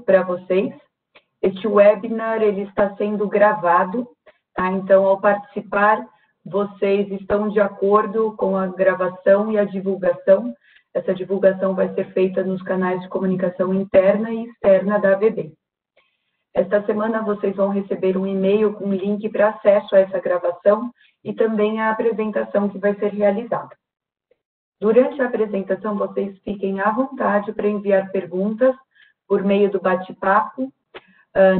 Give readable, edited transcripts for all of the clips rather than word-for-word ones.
para vocês. Este webinar ele está sendo gravado, tá? Então, ao participar, vocês estão de acordo com a gravação e a divulgação. Essa divulgação vai ser feita nos canais de comunicação interna e externa da ABB. Esta semana vocês vão receber um e-mail com link para acesso a essa gravação e também a apresentação que vai ser realizada. Durante a apresentação, vocês fiquem à vontade para enviar perguntas por meio do bate-papo,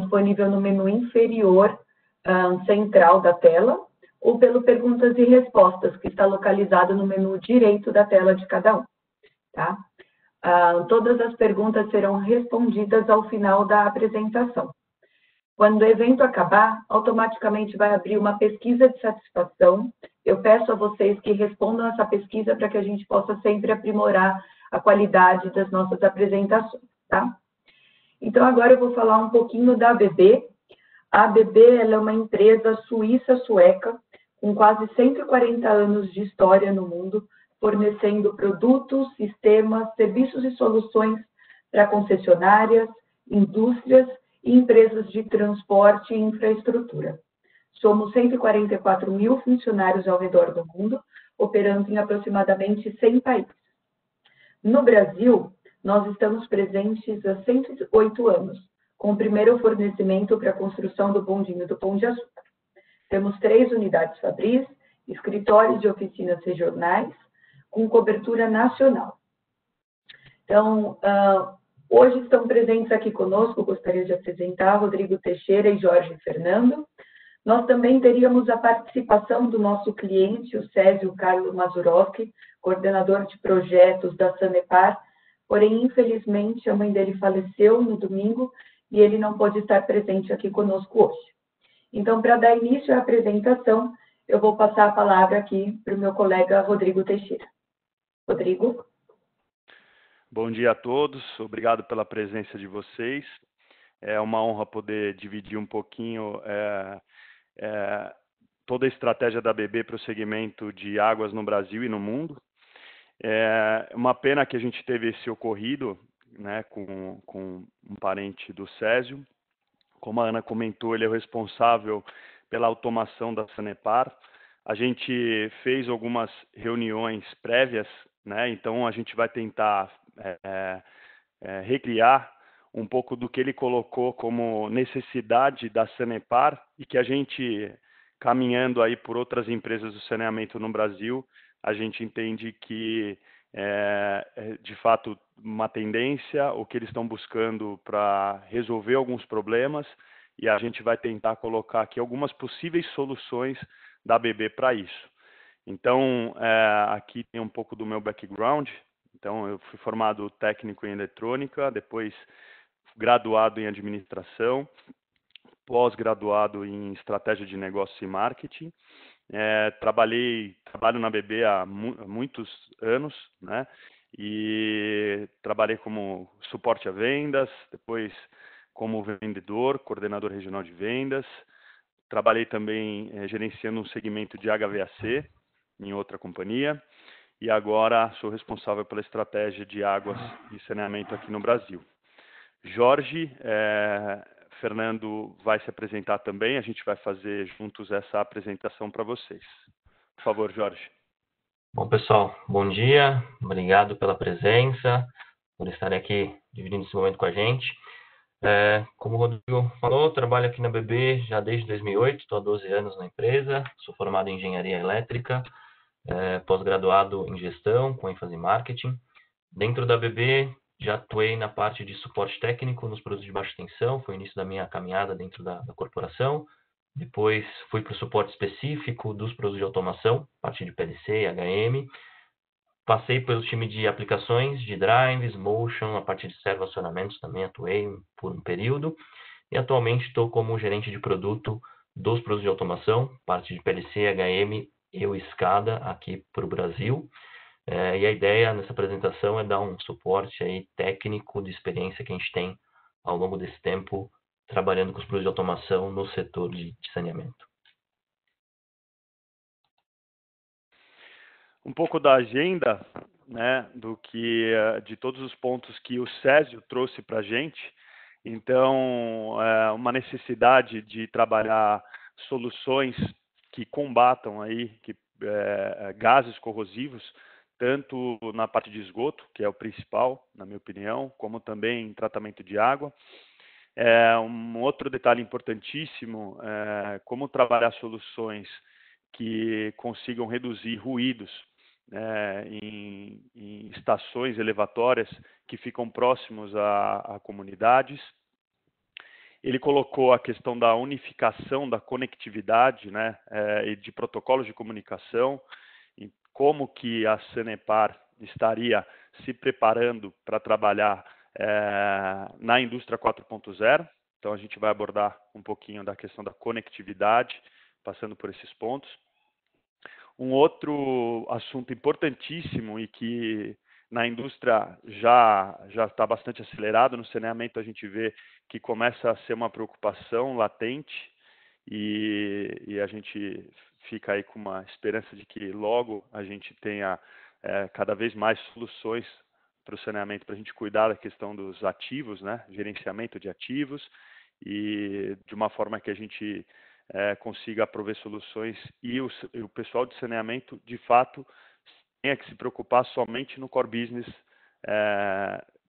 disponível no menu inferior central da tela, ou pelo perguntas e respostas, que está localizado no menu direito da tela de cada um. Tá? Todas as perguntas serão respondidas ao final da apresentação. Quando o evento acabar, automaticamente vai abrir uma pesquisa de satisfação. Eu peço a vocês que respondam essa pesquisa para que a gente possa sempre aprimorar a qualidade das nossas apresentações, tá? Então, agora eu vou falar um pouquinho da ABB. A ABB ela é uma empresa suíça-sueca, com quase 140 anos de história no mundo, fornecendo produtos, sistemas, serviços e soluções para concessionárias, indústrias e empresas de transporte e infraestrutura. Somos 144 mil funcionários ao redor do mundo, operando em aproximadamente 100 países. No Brasil, nós estamos presentes há 108 anos, com o primeiro fornecimento para a construção do bondinho do Pão de Açúcar. Temos 3 unidades fabris, escritórios de oficinas regionais, com cobertura nacional. Então, hoje estão presentes aqui conosco, gostaria de apresentar Rodrigo Teixeira e Jorge Fernando. Nós também teríamos a participação do nosso cliente, o Césio Carlos Mazurowski, coordenador de projetos da Sanepar, porém, infelizmente, a mãe dele faleceu no domingo e ele não pôde estar presente aqui conosco hoje. Então, para dar início à apresentação, eu vou passar a palavra aqui para o meu colega Rodrigo Teixeira. Rodrigo. Bom dia a todos, obrigado pela presença de vocês. É uma honra poder dividir um pouquinho toda a estratégia da ABB para o segmento de águas no Brasil e no mundo. É uma pena que a gente teve esse ocorrido, né, com um parente do Césio. Como a Ana comentou, ele é o responsável pela automação da Sanepar. A gente fez algumas reuniões prévias, né, então a gente vai tentar recriar um pouco do que ele colocou como necessidade da Sanepar e que a gente, caminhando aí por outras empresas do saneamento no Brasil, a gente entende que de fato uma tendência, o que eles estão buscando para resolver alguns problemas, e a gente vai tentar colocar aqui algumas possíveis soluções da ABB para isso. Então, aqui tem um pouco do meu background. Então, eu fui formado técnico em eletrônica, depois graduado em administração, pós-graduado em estratégia de negócio e marketing. Trabalho na ABB há muitos anos, né? E trabalhei como suporte a vendas, depois como vendedor, coordenador regional de vendas. Trabalhei também gerenciando um segmento de HVAC em outra companhia. E agora sou responsável pela estratégia de águas e saneamento aqui no Brasil. Jorge, Fernando vai se apresentar também, a gente vai fazer juntos essa apresentação para vocês. Por favor, Jorge. Bom, pessoal, bom dia, obrigado pela presença, por estarem aqui dividindo esse momento com a gente. Como o Rodrigo falou, trabalho aqui na ABB já desde 2008, estou há 12 anos na empresa, sou formado em engenharia elétrica, pós-graduado em gestão, com ênfase em marketing. Dentro da ABB, já atuei na parte de suporte técnico nos produtos de baixa tensão, foi o início da minha caminhada dentro da corporação. Depois fui para o suporte específico dos produtos de automação, parte de PLC, HM. Passei pelo time de aplicações, de drives, motion, a parte de servo-acionamentos também atuei por um período. E atualmente estou como gerente de produto dos produtos de automação, parte de PLC, HM e o SCADA aqui para o Brasil. E a ideia nessa apresentação é dar um suporte aí técnico de experiência que a gente tem ao longo desse tempo trabalhando com os produtos de automação no setor de saneamento. Um pouco da agenda, né, de todos os pontos que o Césio trouxe para a gente. Então, uma necessidade de trabalhar soluções que combatam aí gases corrosivos, tanto na parte de esgoto, que é o principal, na minha opinião, como também em tratamento de água. Um outro detalhe importantíssimo é como trabalhar soluções que consigam reduzir ruídos em estações elevatórias que ficam próximos a comunidades. Ele colocou a questão da unificação da conectividade, né, e de protocolos de comunicação, e como que a Sanepar estaria se preparando para trabalhar na indústria 4.0. Então, a gente vai abordar um pouquinho da questão da conectividade, passando por esses pontos. Um outro assunto importantíssimo e que na indústria já está bastante acelerado, no saneamento a gente vê que começa a ser uma preocupação latente e a gente fica aí com uma esperança de que logo a gente tenha cada vez mais soluções para o saneamento, para a gente cuidar da questão dos ativos, né, gerenciamento de ativos, e de uma forma que a gente consiga prover soluções e o pessoal de saneamento, de fato, tenha que se preocupar somente no core business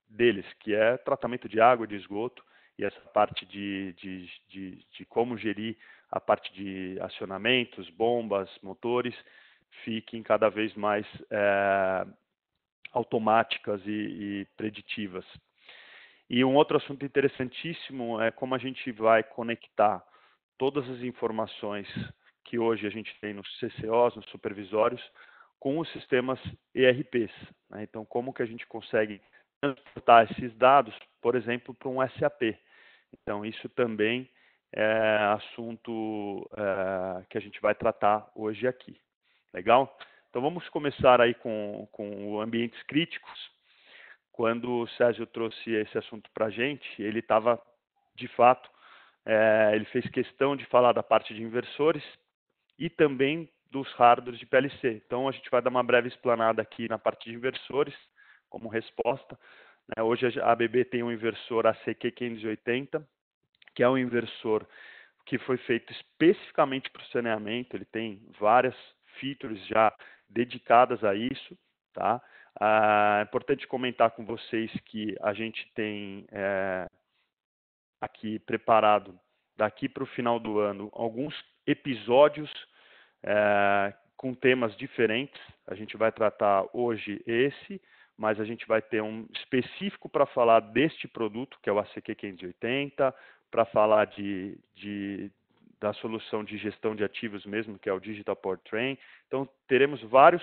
deles, que é tratamento de água, de esgoto, e essa parte de como gerir a parte de acionamentos, bombas, motores, fiquem cada vez mais automáticas e preditivas. E um outro assunto interessantíssimo é como a gente vai conectar todas as informações que hoje a gente tem nos CCOs, nos supervisórios, com os sistemas ERPs, né? Então, como que a gente consegue transportar esses dados, por exemplo, para um SAP. Então, isso também é assunto que a gente vai tratar hoje aqui. Legal? Então, vamos começar aí com ambientes críticos. Quando o Sérgio trouxe esse assunto para a gente, ele estava, de fato, ele fez questão de falar da parte de inversores e também dos hardwares de PLC. Então, a gente vai dar uma breve explanada aqui na parte de inversores, como resposta. Hoje a ABB tem um inversor ACQ 580, que é um inversor que foi feito especificamente para o saneamento. Ele tem várias features já dedicadas a isso, tá? É importante comentar com vocês que a gente tem aqui preparado, daqui para o final do ano, alguns episódios com temas diferentes. A gente vai tratar hoje esse, mas a gente vai ter um específico para falar deste produto, que é o ACQ 580, para falar da solução de gestão de ativos mesmo, que é o Digital Powertrain. Então, teremos vários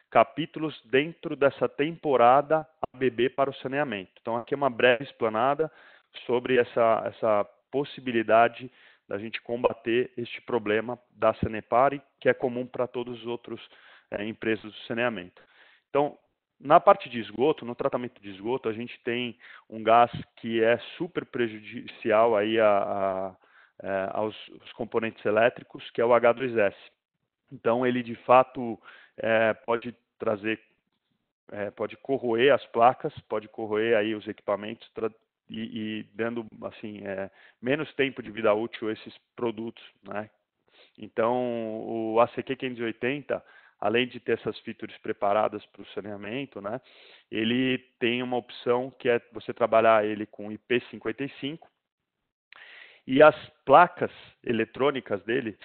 capítulos dentro dessa temporada ABB para o saneamento. Então, aqui é uma breve explanada sobre essa possibilidade da gente combater este problema da Sanepar, que é comum para todos os outros empresas do saneamento. Então, na parte de esgoto, no tratamento de esgoto, a gente tem um gás que é super prejudicial aí aos componentes elétricos, que é o H2S. Então, ele de fato pode trazer, pode corroer as placas, pode corroer aí os equipamentos e dando assim menos tempo de vida útil a esses produtos, né? Então, o ACQ 580, além de ter essas features preparadas para o saneamento, né, ele tem uma opção que é você trabalhar ele com IP55, e as placas eletrônicas dele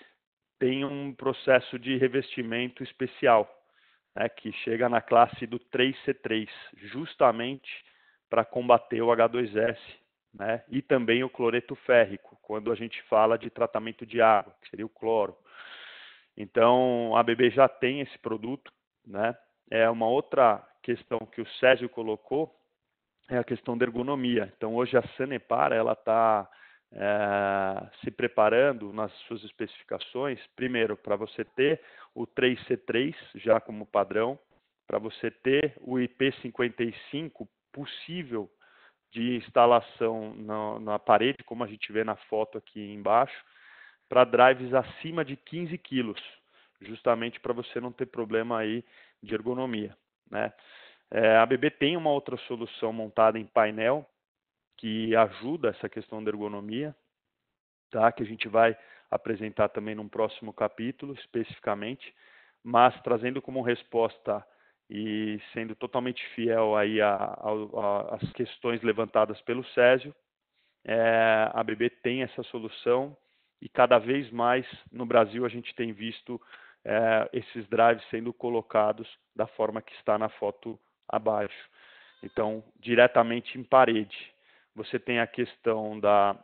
têm um processo de revestimento especial, né, que chega na classe do 3C3, justamente para combater o H2S, né, e também o cloreto férrico, quando a gente fala de tratamento de água, que seria o cloro. Então, a ABB já tem esse produto, né? Uma outra questão que o Sérgio colocou é a questão da ergonomia. Então, hoje a Sanepar ela está se preparando nas suas especificações, primeiro, para você ter o 3C3 já como padrão, para você ter o IP55 possível de instalação na parede, como a gente vê na foto aqui embaixo, para drives acima de 15 quilos, justamente para você não ter problema aí de ergonomia, né? A ABB tem uma outra solução montada em painel, que ajuda essa questão da ergonomia, tá? Que a gente vai apresentar também num próximo capítulo, especificamente, mas trazendo como resposta e sendo totalmente fiel aí às questões levantadas pelo Césio, a ABB tem essa solução e cada vez mais no Brasil a gente tem visto esses drives sendo colocados da forma que está na foto abaixo. Então, diretamente em parede. Você tem a questão da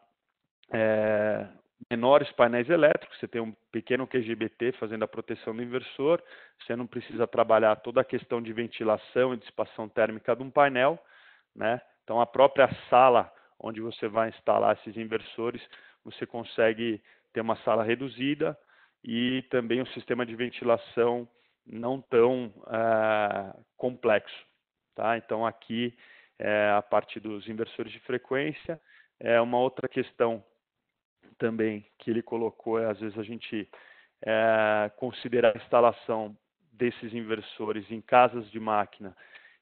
menores painéis elétricos, você tem um pequeno QGBT fazendo a proteção do inversor, você não precisa trabalhar toda a questão de ventilação e dissipação térmica de um painel, né? Então, a própria sala onde você vai instalar esses inversores, você consegue ter uma sala reduzida e também um sistema de ventilação não tão complexo, tá? Então, aqui, a parte dos inversores de frequência, uma outra questão também que ele colocou às vezes a gente considerar a instalação desses inversores em casas de máquina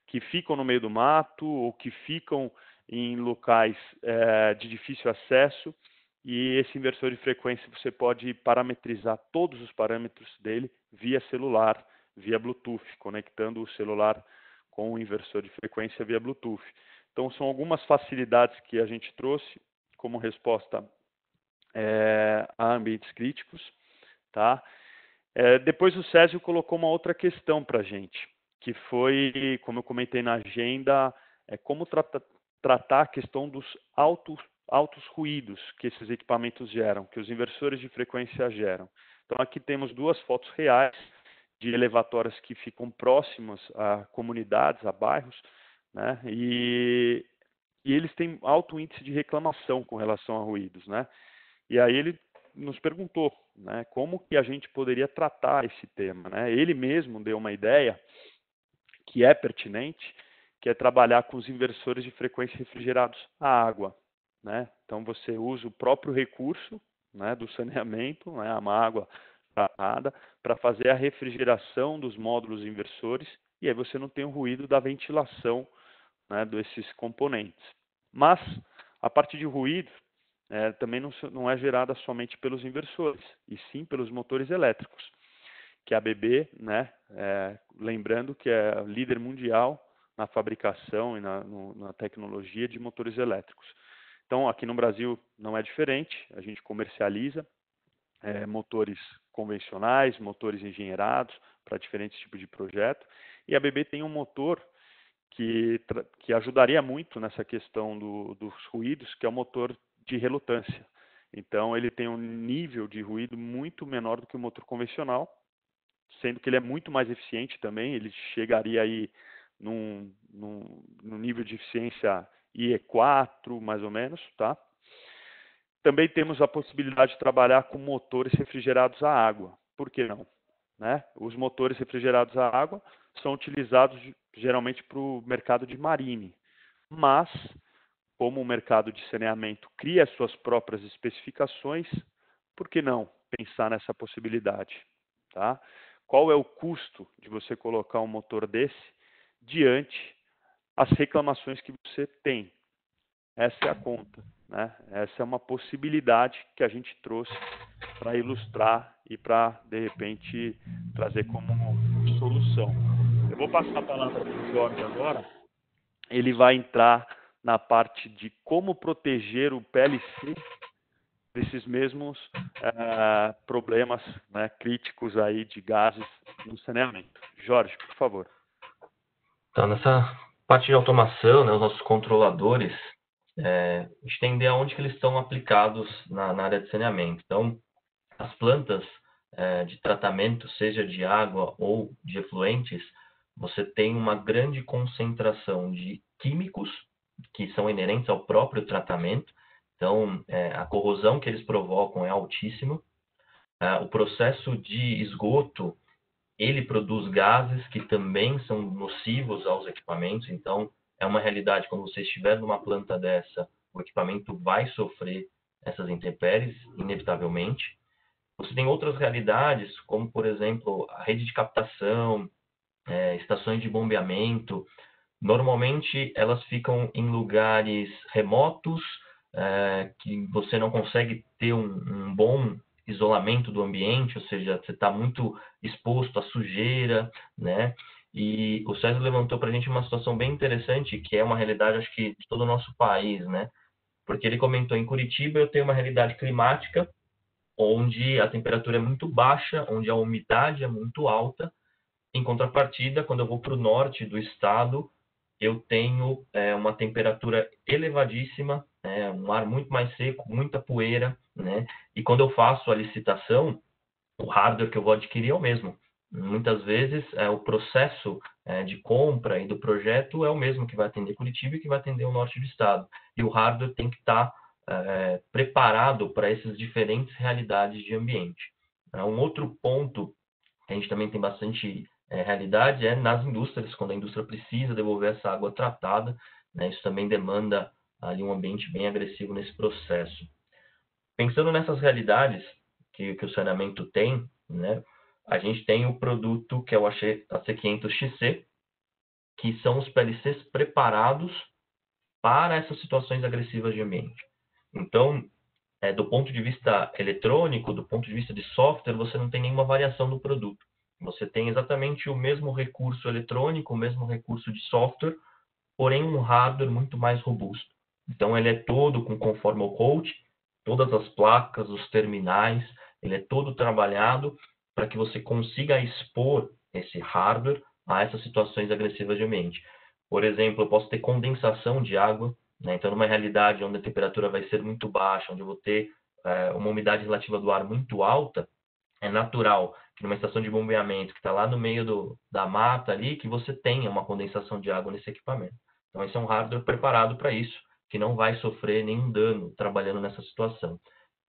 que ficam no meio do mato ou que ficam em locais de difícil acesso, e esse inversor de frequência você pode parametrizar todos os parâmetros dele via celular, via Bluetooth, conectando o celular com o inversor de frequência via Bluetooth. Então são algumas facilidades que a gente trouxe como resposta a ambientes críticos, tá? Depois o Césio colocou uma outra questão para a gente, que foi, como eu comentei na agenda, como tratar a questão dos altos ruídos que esses equipamentos geram, que os inversores de frequência geram. Então aqui temos duas fotos reais de elevatórias que ficam próximas a comunidades, a bairros, né? E eles têm alto índice de reclamação com relação a ruídos, né? E aí ele nos perguntou, né, como que a gente poderia tratar esse tema, né? Ele mesmo deu uma ideia que é pertinente, que é trabalhar com os inversores de frequência refrigerados à água, né? Então você usa o próprio recurso, né, do saneamento, né, uma água tratada, para fazer a refrigeração dos módulos inversores, e aí você não tem o ruído da ventilação, né, desses componentes. Mas a parte de ruído também não é gerada somente pelos inversores, e sim pelos motores elétricos, que a ABB, né, lembrando que é líder mundial na fabricação e na tecnologia de motores elétricos. Então, aqui no Brasil não é diferente, a gente comercializa motores convencionais, motores engenheirados para diferentes tipos de projeto, e a ABB tem um motor que ajudaria muito nessa questão dos ruídos, que é o motor de relutância. Então, ele tem um nível de ruído muito menor do que o motor convencional, sendo que ele é muito mais eficiente também, ele chegaria aí num nível de eficiência IE4, mais ou menos, tá? Também temos a possibilidade de trabalhar com motores refrigerados à água. Por que não? Né? Os motores refrigerados à água são utilizados geralmente para o mercado de marine, mas como o mercado de saneamento cria as suas próprias especificações, por que não pensar nessa possibilidade? Tá? Qual é o custo de você colocar um motor desse diante as reclamações que você tem? Essa é a conta, né? Essa é uma possibilidade que a gente trouxe para ilustrar e para, de repente, trazer como solução. Eu vou passar a palavra para o Jorge agora. Ele vai entrar na parte de como proteger o PLC desses mesmos problemas, né, críticos aí de gases no saneamento. Jorge, por favor. Então, nessa parte de automação, né, os nossos controladores, entender aonde que eles estão aplicados na área de saneamento. Então, as plantas de tratamento, seja de água ou de efluentes, você tem uma grande concentração de químicos que são inerentes ao próprio tratamento. Então, a corrosão que eles provocam é altíssima. O processo de esgoto, ele produz gases que também são nocivos aos equipamentos. Então, é uma realidade, quando você estiver numa planta dessa, o equipamento vai sofrer essas intempéries, inevitavelmente. Você tem outras realidades, como, por exemplo, a rede de captação, estações de bombeamento. Normalmente, elas ficam em lugares remotos, que você não consegue ter um bom isolamento do ambiente, ou seja, você está muito exposto à sujeira, né? E o César levantou para a gente uma situação bem interessante, que é uma realidade, acho que, de todo o nosso país, né? Porque ele comentou, em Curitiba eu tenho uma realidade climática onde a temperatura é muito baixa, onde a umidade é muito alta. Em contrapartida, quando eu vou para o norte do estado, eu tenho uma temperatura elevadíssima, um ar muito mais seco, muita poeira, né? E quando eu faço a licitação, o hardware que eu vou adquirir é o mesmo. Muitas vezes, o processo de compra e do projeto é o mesmo que vai atender Curitiba e que vai atender o norte do estado. E o hardware tem que estar preparado para essas diferentes realidades de ambiente. Um outro ponto que a gente também tem bastante realidade é nas indústrias, quando a indústria precisa devolver essa água tratada, né? Isso também demanda ali um ambiente bem agressivo nesse processo. Pensando nessas realidades que o saneamento tem, né? A gente tem o produto que é o AC500XC, que são os PLCs preparados para essas situações agressivas de ambiente. Então, do ponto de vista eletrônico, do ponto de vista de software, você não tem nenhuma variação do produto. Você tem exatamente o mesmo recurso eletrônico, o mesmo recurso de software, porém um hardware muito mais robusto. Então, ele é todo com conformal code, todas as placas, os terminais, ele é todo trabalhado para que você consiga expor esse hardware a essas situações agressivas de ambiente. Por exemplo, eu posso ter condensação de água, né? Então, numa realidade onde a temperatura vai ser muito baixa, onde eu vou ter uma umidade relativa do ar muito alta, é natural que numa estação de bombeamento que está lá no meio da mata ali, que você tenha uma condensação de água nesse equipamento. Então, esse é um hardware preparado para isso, que não vai sofrer nenhum dano trabalhando nessa situação.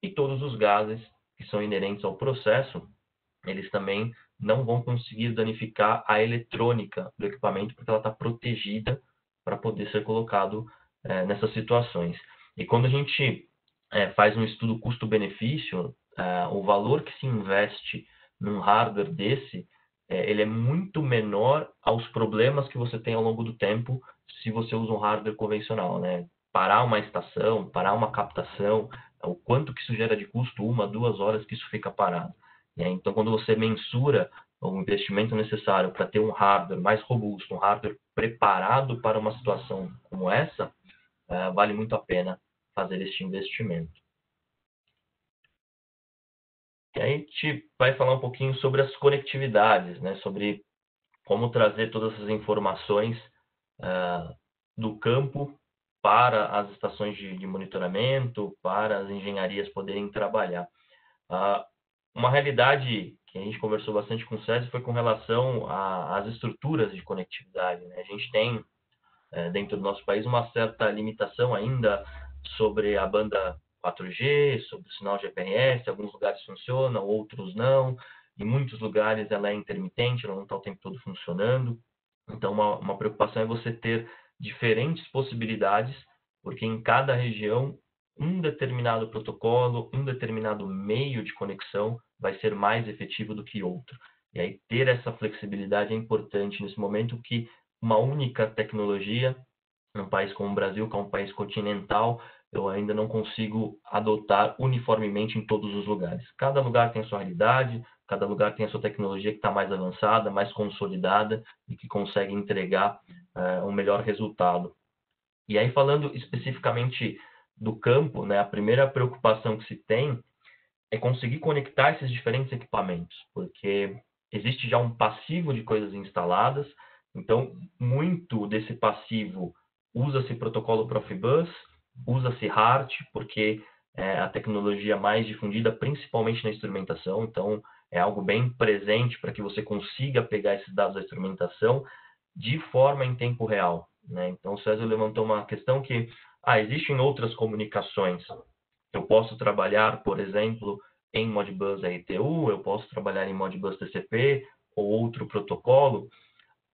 E todos os gases que são inerentes ao processo, eles também não vão conseguir danificar a eletrônica do equipamento, porque ela está protegida para poder ser colocado nessas situações. E quando a gente faz um estudo custo-benefício, o valor que se investe num hardware desse, ele é muito menor aos problemas que você tem ao longo do tempo se você usa um hardware convencional, né? Parar uma estação, parar uma captação, o quanto que isso gera de custo, 1, 2 horas que isso fica parado. Então, quando você mensura o investimento necessário para ter um hardware mais robusto, um hardware preparado para uma situação como essa, vale muito a pena fazer este investimento. E aí a gente vai falar um pouquinho sobre as conectividades, né? Sobre como trazer todas essas informações do campo para as estações de monitoramento, para as engenharias poderem trabalhar. Uma realidade que a gente conversou bastante com o César foi com relação às estruturas de conectividade, né? A gente tem, dentro do nosso país, uma certa limitação ainda sobre a banda 4G, sobre o sinal GPRS. Alguns lugares funcionam, outros não. Em muitos lugares ela é intermitente, ela não está o tempo todo funcionando. Então, uma preocupação é você ter diferentes possibilidades, porque em cada região um determinado protocolo, um determinado meio de conexão vai ser mais efetivo do que outro. E aí ter essa flexibilidade é importante nesse momento que uma única tecnologia, num país como o Brasil, que é um país continental, eu ainda não consigo adotar uniformemente em todos os lugares. Cada lugar tem a sua realidade, cada lugar tem a sua tecnologia que está mais avançada, mais consolidada e que consegue entregar um melhor resultado. E aí, falando especificamente do campo, né, a primeira preocupação que se tem é conseguir conectar esses diferentes equipamentos, porque existe já um passivo de coisas instaladas, então muito desse passivo usa-se protocolo Profibus, usa-se HART, porque é a tecnologia mais difundida, principalmente na instrumentação, então é algo bem presente para que você consiga pegar esses dados da instrumentação de forma em tempo real, né? Então o César levantou uma questão que existem outras comunicações. Eu posso trabalhar, por exemplo, em Modbus RTU, eu posso trabalhar em Modbus TCP ou outro protocolo,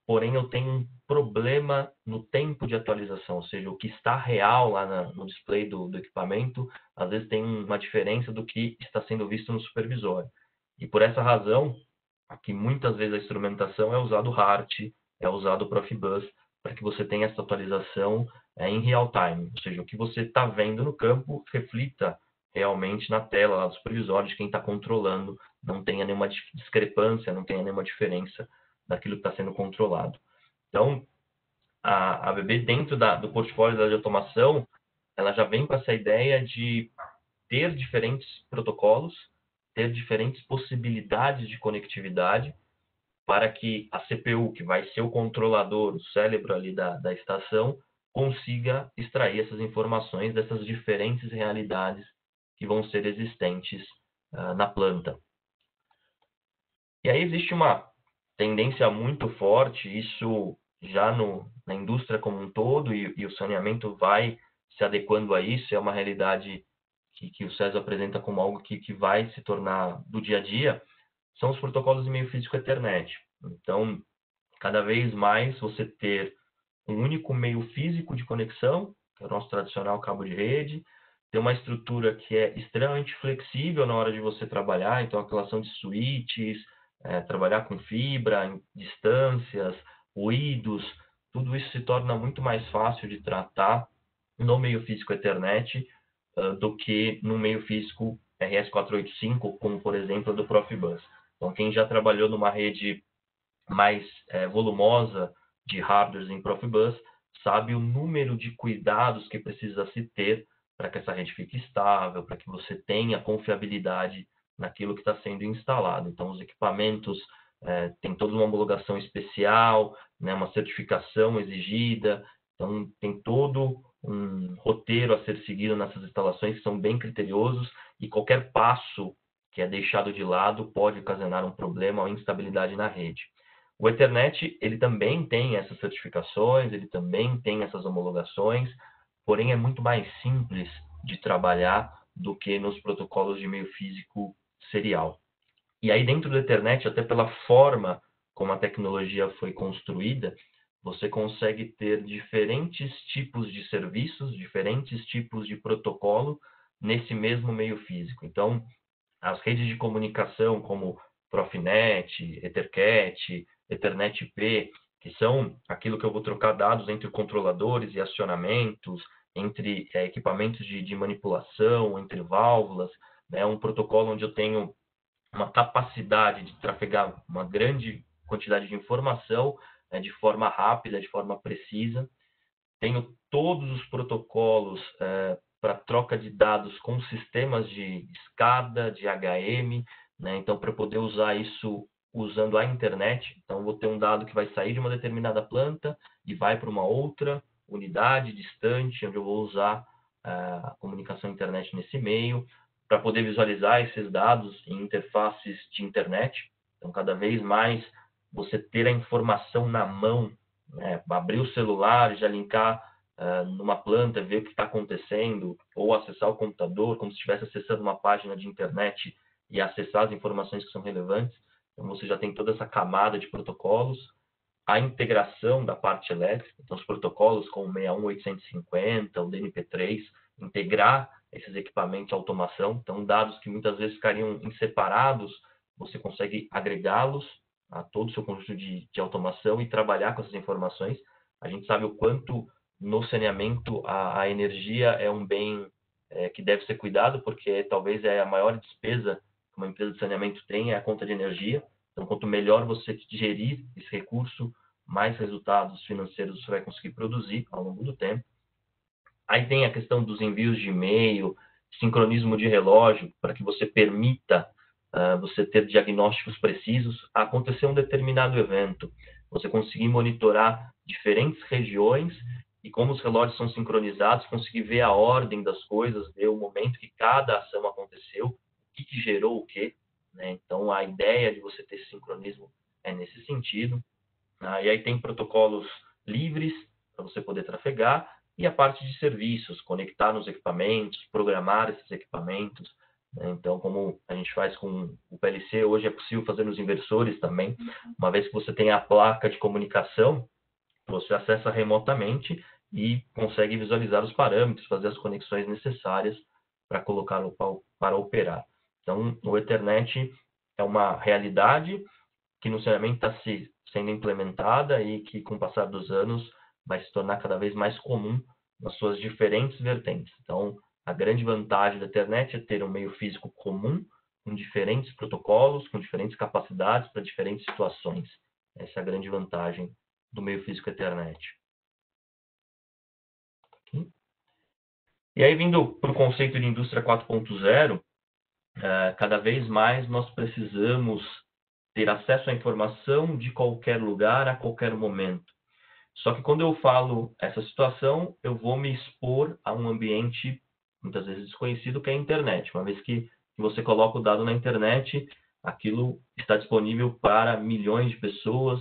porém eu tenho um problema no tempo de atualização, ou seja, o que está real lá no display do equipamento, às vezes tem uma diferença do que está sendo visto no supervisório. E por essa razão, que muitas vezes a instrumentação é usado HART, é usado Profibus, para que você tenha essa atualização em real time, ou seja, o que você está vendo no campo reflita realmente na tela lá do supervisório de quem está controlando, não tenha nenhuma discrepância, não tenha nenhuma diferença daquilo que está sendo controlado. Então, a ABB, dentro do portfólio da de automação, ela já vem com essa ideia de ter diferentes protocolos, ter diferentes possibilidades de conectividade, para que a CPU, que vai ser o controlador, o cérebro ali da estação, consiga extrair essas informações dessas diferentes realidades que vão ser existentes na planta. E aí existe uma tendência muito forte, isso já na indústria como um todo, e o saneamento vai se adequando a isso, é uma realidade que o César apresenta como algo que vai se tornar do dia a dia, são os protocolos de meio físico Ethernet. Então, cada vez mais você ter um único meio físico de conexão, que é o nosso tradicional cabo de rede, ter uma estrutura que é extremamente flexível na hora de você trabalhar, então a relação de switches, trabalhar com fibra, distâncias, ruídos, tudo isso se torna muito mais fácil de tratar no meio físico Ethernet do que no meio físico RS485, como por exemplo do Profibus. Então quem já trabalhou numa rede mais volumosa de hardwares em Profibus sabe o número de cuidados que precisa se ter para que essa rede fique estável, para que você tenha confiabilidade naquilo que está sendo instalado. Então, os equipamentos têm toda uma homologação especial, né, uma certificação exigida, então tem todo um roteiro a ser seguido nessas instalações que são bem criteriosos e qualquer passo que é deixado de lado pode ocasionar um problema ou instabilidade na rede. O Ethernet, ele também tem essas certificações, ele também tem essas homologações, porém é muito mais simples de trabalhar do que nos protocolos de meio físico serial. E aí dentro do Ethernet, até pela forma como a tecnologia foi construída, você consegue ter diferentes tipos de serviços, diferentes tipos de protocolo nesse mesmo meio físico. Então, as redes de comunicação como Profinet, Ethercat, Ethernet IP, que são aquilo que eu vou trocar dados entre controladores e acionamentos, entre equipamentos de manipulação, entre válvulas, né? Um protocolo onde eu tenho uma capacidade de trafegar uma grande quantidade de informação de forma rápida, de forma precisa. Tenho todos os protocolos para troca de dados com sistemas de SCADA, de HM, né? Então, para poder usar isso usando a internet, então vou ter um dado que vai sair de uma determinada planta e vai para uma outra unidade distante, onde eu vou usar a comunicação internet nesse meio, para poder visualizar esses dados em interfaces de internet. Então, cada vez mais você ter a informação na mão, né? Abrir o celular, já linkar numa planta, ver o que está acontecendo, ou acessar o computador, como se estivesse acessando uma página de internet e acessar as informações que são relevantes. Então, você já tem toda essa camada de protocolos. A integração da parte elétrica, então os protocolos como o 61850, o DNP3, integrar esses equipamentos à automação. Então, dados que muitas vezes ficariam separados, você consegue agregá-los a todo o seu conjunto de automação e trabalhar com essas informações. A gente sabe o quanto no saneamento a energia é um bem que deve ser cuidado, porque talvez é a maior despesa que uma empresa de saneamento tem, é a conta de energia. Então, quanto melhor você gerir esse recurso, mais resultados financeiros você vai conseguir produzir ao longo do tempo. Aí tem a questão dos envios de e-mail, sincronismo de relógio, para que você permita você ter diagnósticos precisos. Acontecer um determinado evento, você conseguir monitorar diferentes regiões e como os relógios são sincronizados, conseguir ver a ordem das coisas, ver o momento que cada ação aconteceu, o que gerou o quê. Né? Então, a ideia de você ter esse sincronismo é nesse sentido. E aí tem protocolos livres para você poder trafegar e a parte de serviços, conectar nos equipamentos, programar esses equipamentos. Né? Então, como a gente faz com o PLC, hoje é possível fazer nos inversores também. Uma vez que você tem a placa de comunicação, você acessa remotamente e consegue visualizar os parâmetros, fazer as conexões necessárias para colocá-lo para operar. Então, o Ethernet é uma realidade que no saneamento está sendo implementada e que, com o passar dos anos, vai se tornar cada vez mais comum nas suas diferentes vertentes. Então, a grande vantagem da internet é ter um meio físico comum, com diferentes protocolos, com diferentes capacidades para diferentes situações. Essa é a grande vantagem do meio físico internet. Aqui. E aí, vindo para o conceito de indústria 4.0, cada vez mais nós precisamos ter acesso à informação de qualquer lugar, a qualquer momento. Só que quando eu falo essa situação, eu vou me expor a um ambiente muitas vezes desconhecido, que é a internet. Uma vez que você coloca o dado na internet, aquilo está disponível para milhões de pessoas,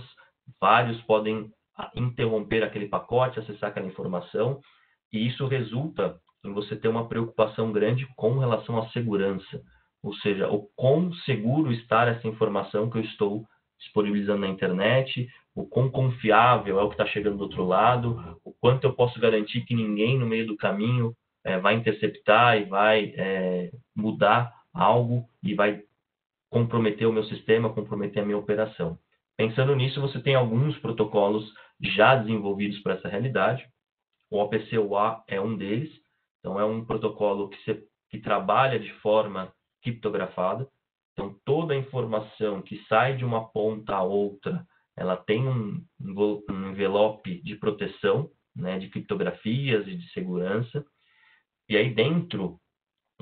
vários podem interromper aquele pacote, acessar aquela informação, e isso resulta em você ter uma preocupação grande com relação à segurança, ou seja, o quão seguro está essa informação que eu estou disponibilizando na internet, o quão confiável é o que está chegando do outro lado, o quanto eu posso garantir que ninguém no meio do caminho vai interceptar e vai mudar algo e vai comprometer o meu sistema, comprometer a minha operação. Pensando nisso, você tem alguns protocolos já desenvolvidos para essa realidade. O OPC-UA é um deles. Então, é um protocolo que trabalha de forma criptografada. Então, toda a informação que sai de uma ponta a outra, ela tem um envelope de proteção, né, de criptografias e de segurança. E aí, dentro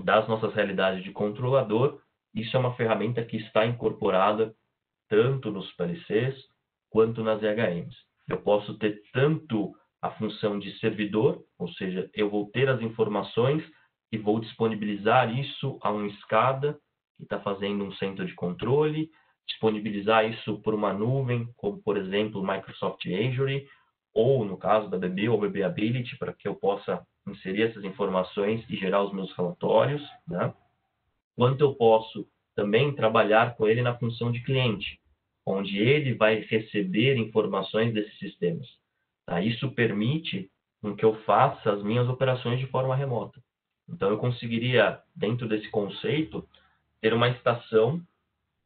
das nossas realidades de controlador, isso é uma ferramenta que está incorporada tanto nos PLCs quanto nas EHMs. Eu posso ter tanto a função de servidor, ou seja, eu vou ter as informações e vou disponibilizar isso a um SCADA que está fazendo um centro de controle, disponibilizar isso por uma nuvem, como por exemplo o Microsoft Azure, ou no caso da BB ou BB Ability, para que eu possa inserir essas informações e gerar os meus relatórios, né? Quanto eu posso também trabalhar com ele na função de cliente, onde ele vai receber informações desses sistemas. Tá? Isso permite que eu faça as minhas operações de forma remota. Então, eu conseguiria, dentro desse conceito, ter uma estação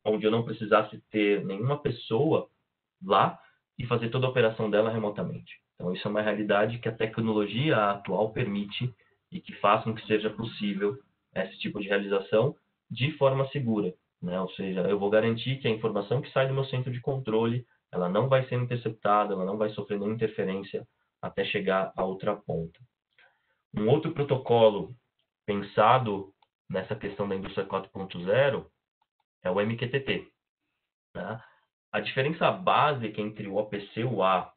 onde eu não precisasse ter nenhuma pessoa lá e fazer toda a operação dela remotamente. Então, isso é uma realidade que a tecnologia atual permite e que faz com que seja possível esse tipo de realização de forma segura, né? Ou seja, eu vou garantir que a informação que sai do meu centro de controle, ela não vai ser interceptada, ela não vai sofrer nenhuma interferência até chegar à outra ponta. Um outro protocolo pensado nessa questão da indústria 4.0 é o MQTT. Né? A diferença básica entre o OPC-UA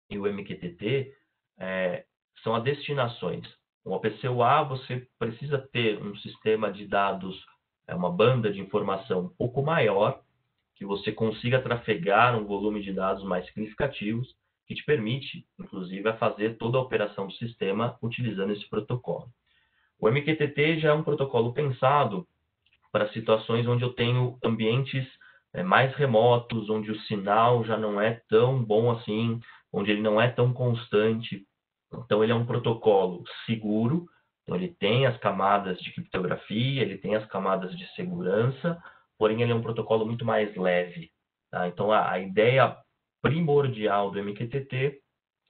e o MQTT são as destinações. O OPC-UA você precisa ter um sistema de dados, uma banda de informação um pouco maior, que você consiga trafegar um volume de dados mais significativos, que te permite, inclusive, a fazer toda a operação do sistema utilizando esse protocolo. O MQTT já é um protocolo pensado para situações onde eu tenho ambientes mais remotos, onde o sinal já não é tão bom assim, onde ele não é tão constante. Então, ele é um protocolo seguro, então ele tem as camadas de criptografia, ele tem as camadas de segurança, porém ele é um protocolo muito mais leve. Tá? Então, a ideia primordial do MQTT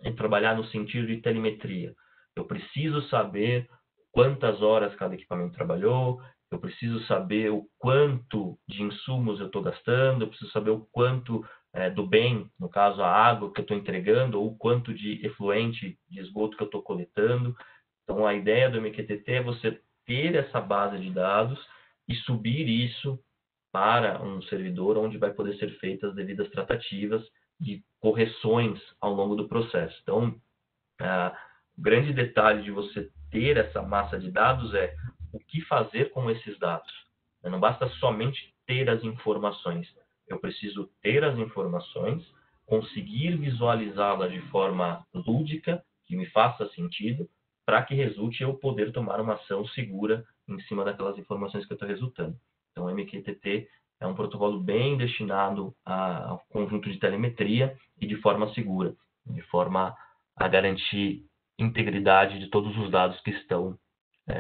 é trabalhar no sentido de telemetria. Eu preciso saber quantas horas cada equipamento trabalhou, eu preciso saber o quanto de insumos eu estou gastando, eu preciso saber o quanto do bem, no caso a água que eu estou entregando, ou o quanto de efluente de esgoto que eu estou coletando. Então, a ideia do MQTT é você ter essa base de dados e subir isso para um servidor onde vai poder ser feitas as devidas tratativas de correções ao longo do processo. Então, o grande detalhe de você ter essa massa de dados é o que fazer com esses dados. Não basta somente ter as informações. Eu preciso ter as informações, conseguir visualizá-las de forma lúdica, que me faça sentido, para que resulte eu poder tomar uma ação segura em cima daquelas informações que eu estou resultando. Então, o MQTT é um protocolo bem destinado ao conjunto de telemetria e de forma segura, de forma a garantir integridade de todos os dados que estão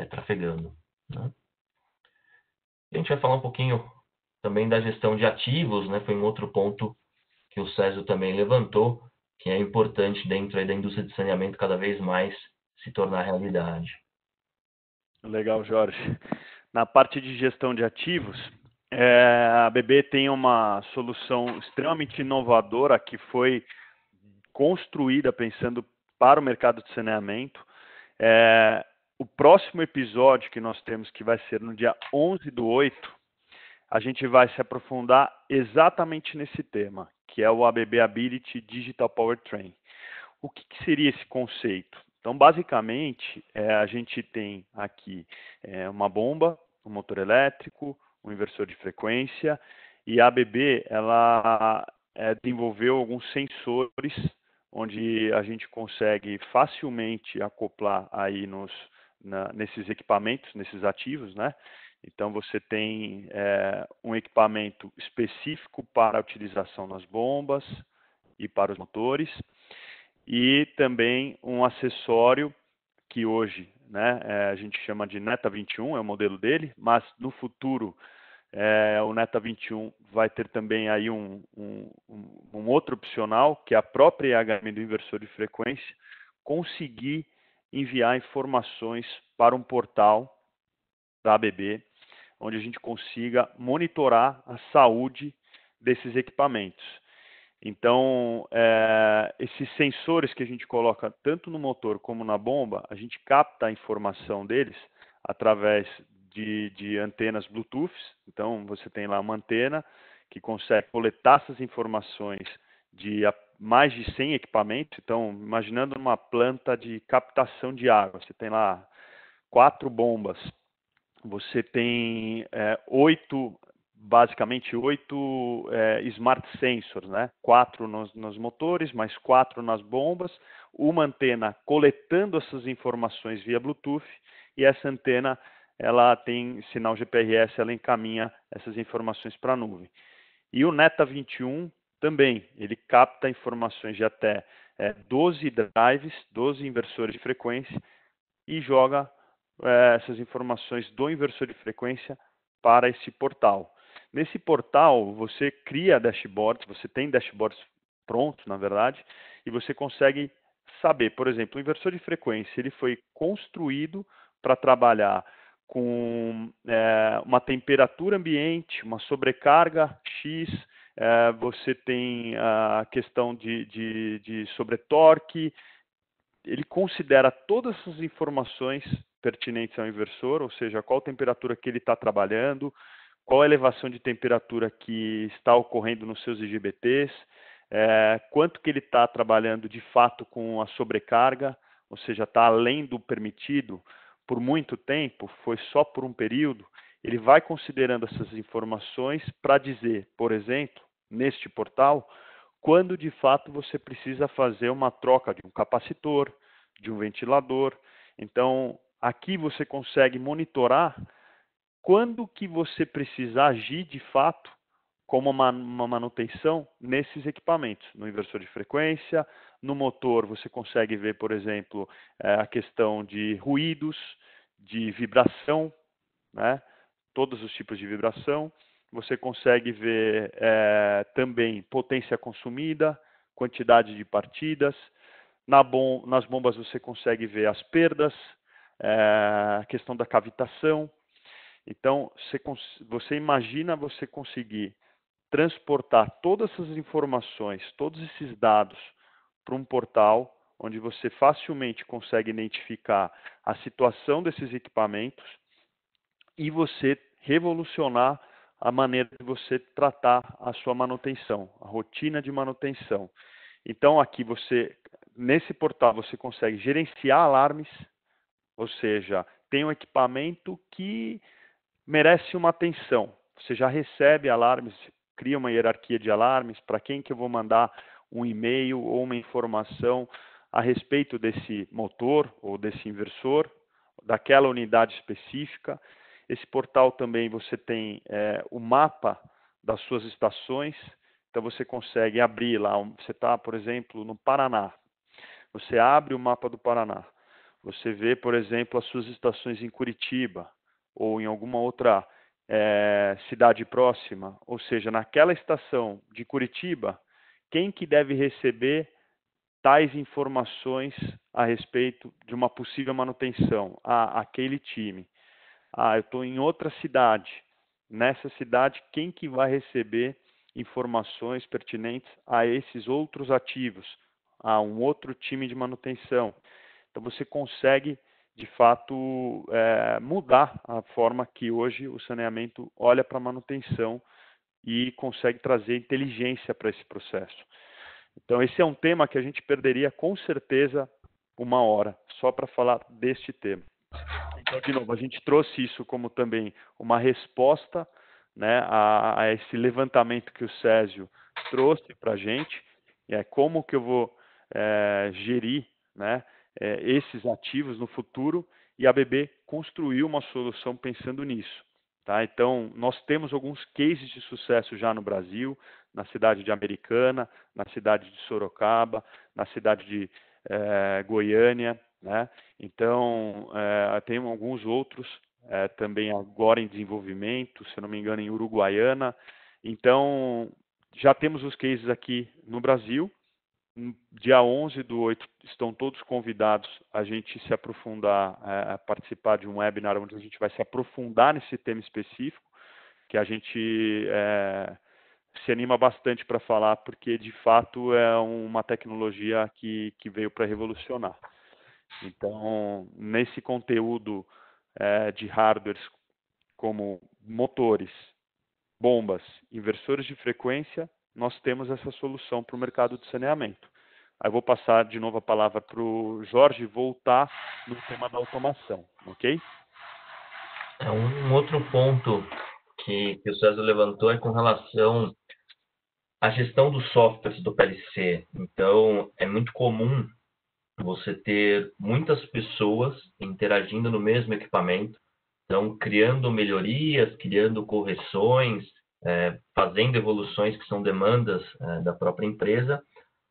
trafegando. Né? A gente vai falar um pouquinho também da gestão de ativos, né? Foi um outro ponto que o Césio também levantou, que é importante dentro aí da indústria de saneamento cada vez mais se tornar realidade. Legal, Jorge. Na parte de gestão de ativos, a BB tem uma solução extremamente inovadora que foi construída pensando para o mercado de saneamento. O próximo episódio que nós temos, que vai ser no dia 11/8, a gente vai se aprofundar exatamente nesse tema, que é o ABB Ability Digital Powertrain. O que seria esse conceito? Então, basicamente, a gente tem aqui uma bomba, um motor elétrico, um inversor de frequência, e a ABB ela desenvolveu alguns sensores onde a gente consegue facilmente acoplar aí nesses equipamentos, nesses ativos, né? Então, você tem um equipamento específico para a utilização nas bombas e para os motores, e também um acessório que hoje, né, a gente chama de Neta 21, é o modelo dele, mas no futuro o Neta 21 vai ter também aí um outro opcional, que é a própria IHM do inversor de frequência, conseguir enviar informações para um portal da ABB, onde a gente consiga monitorar a saúde desses equipamentos. Então, esses sensores que a gente coloca tanto no motor como na bomba, a gente capta a informação deles através de antenas Bluetooth. Então, você tem lá uma antena que consegue coletar essas informações de mais de 100 equipamentos. Então, imaginando uma planta de captação de água, você tem lá 4 bombas, você tem basicamente 8 smart sensors, né? 4 nos motores, mais 4 nas bombas, uma antena coletando essas informações via Bluetooth, e essa antena ela tem sinal GPRS, ela encaminha essas informações para a nuvem. E o Neta 21 também, ele capta informações de até 12 drives, 12 inversores de frequência, e joga essas informações do inversor de frequência para esse portal. Nesse portal, você cria dashboards, você tem dashboards prontos, na verdade, e você consegue saber, por exemplo, o inversor de frequência, ele foi construído para trabalhar com uma temperatura ambiente, uma sobrecarga X, você tem a questão de sobretorque. Ele considera todas essas informações pertinentes ao inversor, ou seja, qual temperatura que ele está trabalhando, qual a elevação de temperatura que está ocorrendo nos seus IGBTs, quanto que ele está trabalhando de fato com a sobrecarga, ou seja, está além do permitido por muito tempo, foi só por um período. Ele vai considerando essas informações para dizer, por exemplo, neste portal, quando de fato você precisa fazer uma troca de um capacitor, de um ventilador. Então, aqui você consegue monitorar quando que você precisa agir de fato como uma manutenção nesses equipamentos, no inversor de frequência, no motor você consegue ver, por exemplo, a questão de ruídos, de vibração, né? Todos os tipos de vibração. Você consegue ver também potência consumida, quantidade de partidas. Nas bombas você consegue ver as perdas, a questão da cavitação. Então, você imagina você conseguir transportar todas essas informações, todos esses dados para um portal onde você facilmente consegue identificar a situação desses equipamentos e você revolucionar a maneira de você tratar a sua manutenção, a rotina de manutenção. Então, aqui nesse portal você consegue gerenciar alarmes, ou seja, tem um equipamento que merece uma atenção. Você já recebe alarmes, cria uma hierarquia de alarmes, para quem que eu vou mandar um e-mail ou uma informação a respeito desse motor ou desse inversor, daquela unidade específica. Esse portal também você tem o mapa das suas estações, então você consegue abrir lá, você está, por exemplo, no Paraná, você abre o mapa do Paraná, você vê, por exemplo, as suas estações em Curitiba, ou em alguma outra cidade próxima, ou seja, naquela estação de Curitiba, quem que deve receber tais informações a respeito de uma possível manutenção. Aquele time. Eu estou em outra cidade. Nessa cidade, quem que vai receber informações pertinentes a esses outros ativos? A um outro time de manutenção. Então, você consegue, de fato, mudar a forma que hoje o saneamento olha para a manutenção e consegue trazer inteligência para esse processo. Então, esse é um tema que a gente perderia com certeza 1 hora, só para falar deste tema. Então, de novo, a gente trouxe isso como também uma resposta, né, a esse levantamento que o Césio trouxe para a gente, como que eu vou gerir, né, esses ativos no futuro, e a BB construiu uma solução pensando nisso. Tá? Então, nós temos alguns cases de sucesso já no Brasil, na cidade de Americana, na cidade de Sorocaba, na cidade de Goiânia, né? Então, tem alguns outros também agora em desenvolvimento, se não me engano, em Uruguaiana. Então, já temos os cases aqui no Brasil. Dia 11/8 estão todos convidados a gente se aprofundar, a participar de um webinar onde a gente vai se aprofundar nesse tema específico, que a gente se anima bastante para falar, porque de fato é uma tecnologia que veio para revolucionar. Então, nesse conteúdo de hardwares como motores, bombas, inversores de frequência, nós temos essa solução para o mercado de saneamento. Aí eu vou passar de novo a palavra para o Jorge voltar no tema da automação, ok? Um outro ponto que o César levantou é com relação à gestão dos softwares do PLC. Então, é muito comum você ter muitas pessoas interagindo no mesmo equipamento, então criando melhorias, criando correções, fazendo evoluções que são demandas da própria empresa.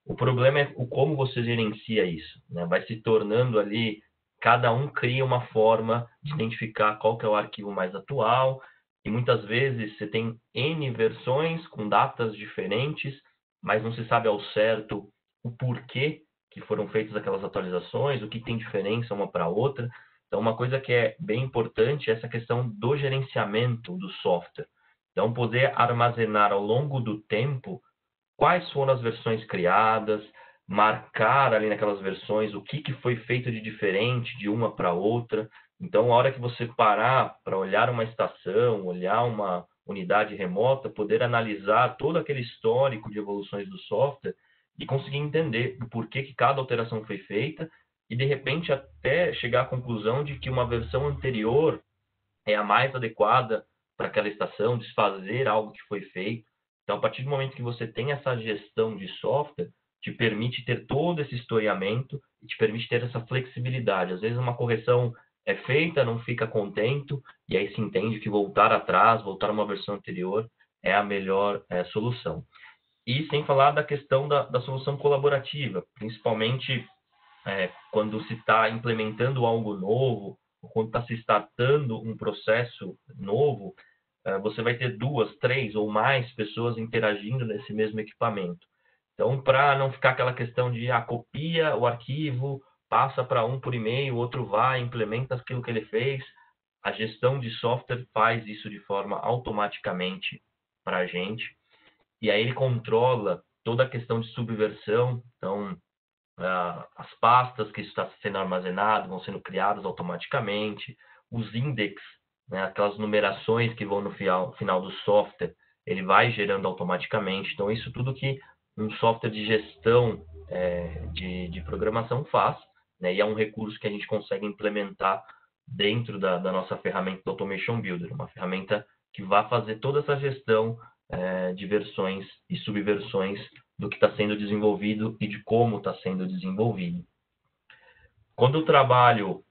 O problema é como você gerencia isso, né? Vai se tornando ali, cada um cria uma forma de identificar qual que é o arquivo mais atual, e muitas vezes você tem N versões com datas diferentes, mas não se sabe ao certo o porquê que foram feitas aquelas atualizações, o que tem diferença uma para outra. Então, uma coisa que é bem importante é essa questão do gerenciamento do software. Então, poder armazenar ao longo do tempo quais foram as versões criadas, marcar ali naquelas versões o que foi feito de diferente de uma para outra. Então, a hora que você parar para olhar uma estação, olhar uma unidade remota, poder analisar todo aquele histórico de evoluções do software e conseguir entender o porquê que cada alteração foi feita e, de repente, até chegar à conclusão de que uma versão anterior é a mais adequada para aquela estação, desfazer algo que foi feito. Então, a partir do momento que você tem essa gestão de software, te permite ter todo esse historiamento e te permite ter essa flexibilidade. Às vezes uma correção é feita, não fica contento, e aí se entende que voltar atrás, voltar a uma versão anterior é a melhor solução. E sem falar da questão da solução colaborativa, principalmente quando se está implementando algo novo, ou quando está se startando um processo novo, você vai ter 2, 3 ou mais pessoas interagindo nesse mesmo equipamento. Então, para não ficar aquela questão de copia o arquivo, passa para um por e-mail, o outro vai, implementa aquilo que ele fez, a gestão de software faz isso de forma automaticamente para a gente. E aí ele controla toda a questão de subversão. Então, as pastas que está sendo armazenado vão sendo criadas automaticamente, os index, né, aquelas numerações que vão no final do software, ele vai gerando automaticamente. Então, isso tudo que um software de gestão de programação faz, né, e é um recurso que a gente consegue implementar dentro da nossa ferramenta do Automation Builder, uma ferramenta que vai fazer toda essa gestão de versões e subversões do que está sendo desenvolvido e de como está sendo desenvolvido. Quando eu trabalho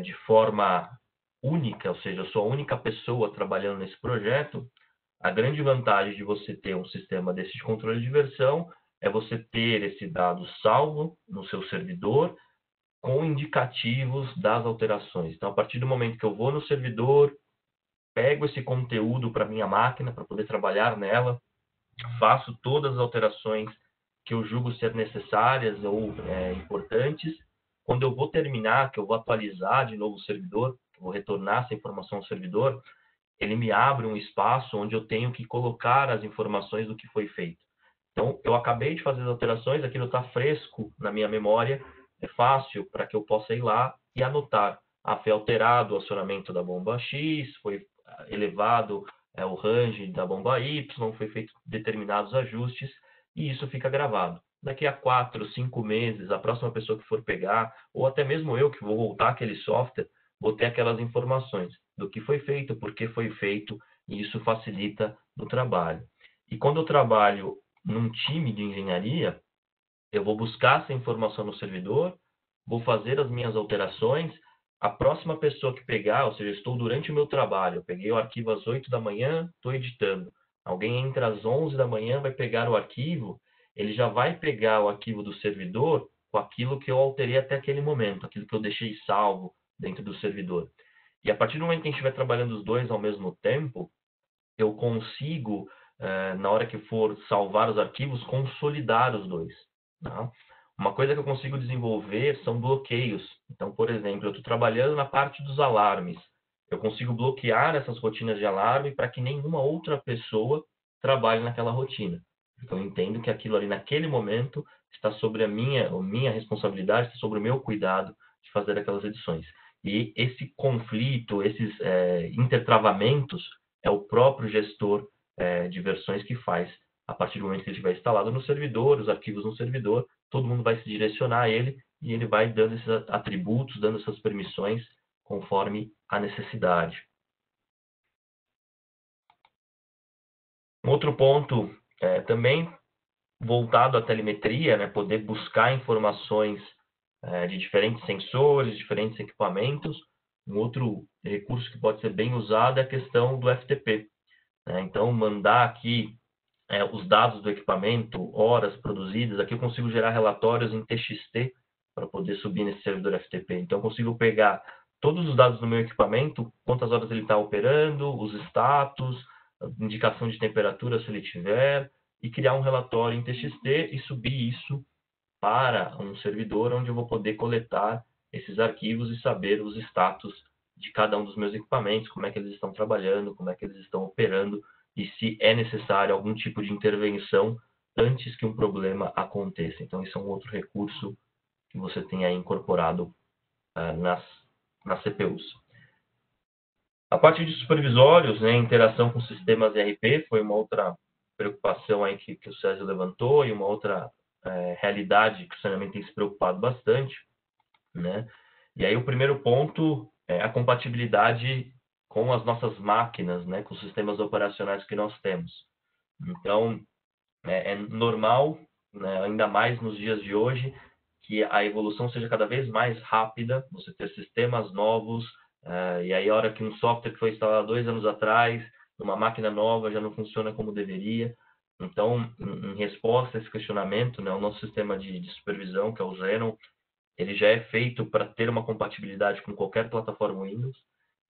de forma única, ou seja, eu sou a única pessoa trabalhando nesse projeto, a grande vantagem de você ter um sistema desse de controle de versão é você ter esse dado salvo no seu servidor com indicativos das alterações. Então, a partir do momento que eu vou no servidor, pego esse conteúdo para minha máquina, para poder trabalhar nela, faço todas as alterações que eu julgo ser necessárias ou importantes. Quando eu vou terminar, que eu vou atualizar de novo o servidor, que eu vou retornar essa informação ao servidor, ele me abre um espaço onde eu tenho que colocar as informações do que foi feito. Então, eu acabei de fazer as alterações, aquilo está fresco na minha memória, é fácil para que eu possa ir lá e anotar. Foi alterado o acionamento da bomba X, foi elevado o range da bomba Y, foi feito determinados ajustes, e isso fica gravado. Daqui a 4, 5 meses, a próxima pessoa que for pegar, ou até mesmo eu que vou voltar aquele software, vou ter aquelas informações do que foi feito, por que foi feito, e isso facilita no trabalho. E quando eu trabalho num time de engenharia, eu vou buscar essa informação no servidor, vou fazer as minhas alterações, a próxima pessoa que pegar, ou seja, estou durante o meu trabalho, eu peguei o arquivo às 8 da manhã, estou editando. Alguém entra às 11 da manhã, vai pegar o arquivo, ele já vai pegar o arquivo do servidor com aquilo que eu alterei até aquele momento, aquilo que eu deixei salvo dentro do servidor. E a partir do momento que a gente estiver trabalhando os dois ao mesmo tempo, eu consigo, na hora que for salvar os arquivos, consolidar os dois. Tá? Uma coisa que eu consigo desenvolver são bloqueios. Então, por exemplo, eu estou trabalhando na parte dos alarmes. Eu consigo bloquear essas rotinas de alarme para que nenhuma outra pessoa trabalhe naquela rotina. Então, eu entendo que aquilo ali, naquele momento, está sobre a minha responsabilidade, está sobre o meu cuidado de fazer aquelas edições. E esse conflito, esses intertravamentos, é o próprio gestor de versões que faz. A partir do momento que ele estiver instalado no servidor, os arquivos no servidor, todo mundo vai se direcionar a ele e ele vai dando esses atributos, dando essas permissões conforme a necessidade. Um outro ponto também voltado à telemetria, né, poder buscar informações de diferentes sensores, diferentes equipamentos. Um outro recurso que pode ser bem usado é a questão do FTP. Então, mandar aqui os dados do equipamento, horas produzidas, aqui eu consigo gerar relatórios em TXT para poder subir nesse servidor FTP. Então, eu consigo pegar todos os dados do meu equipamento, quantas horas ele está operando, os status, indicação de temperatura se ele tiver, e criar um relatório em TXT e subir isso para um servidor onde eu vou poder coletar esses arquivos e saber os status de cada um dos meus equipamentos, como é que eles estão trabalhando, como é que eles estão operando e se é necessário algum tipo de intervenção antes que um problema aconteça. Então, isso é um outro recurso que você tem aí incorporado nas CPUs. A parte de supervisórios, né, interação com sistemas ERP, foi uma outra preocupação aí que o César levantou e uma outra realidade que o saneamento tem se preocupado bastante, né? E aí o primeiro ponto é a compatibilidade com as nossas máquinas, né, com os sistemas operacionais que nós temos. Então, é normal, né, ainda mais nos dias de hoje, que a evolução seja cada vez mais rápida, você ter sistemas novos, e aí a hora que um software que foi instalado 2 anos atrás, numa máquina nova, já não funciona como deveria. Então, em resposta a esse questionamento, né, o nosso sistema de supervisão, que é o Xenon, ele já é feito para ter uma compatibilidade com qualquer plataforma Windows.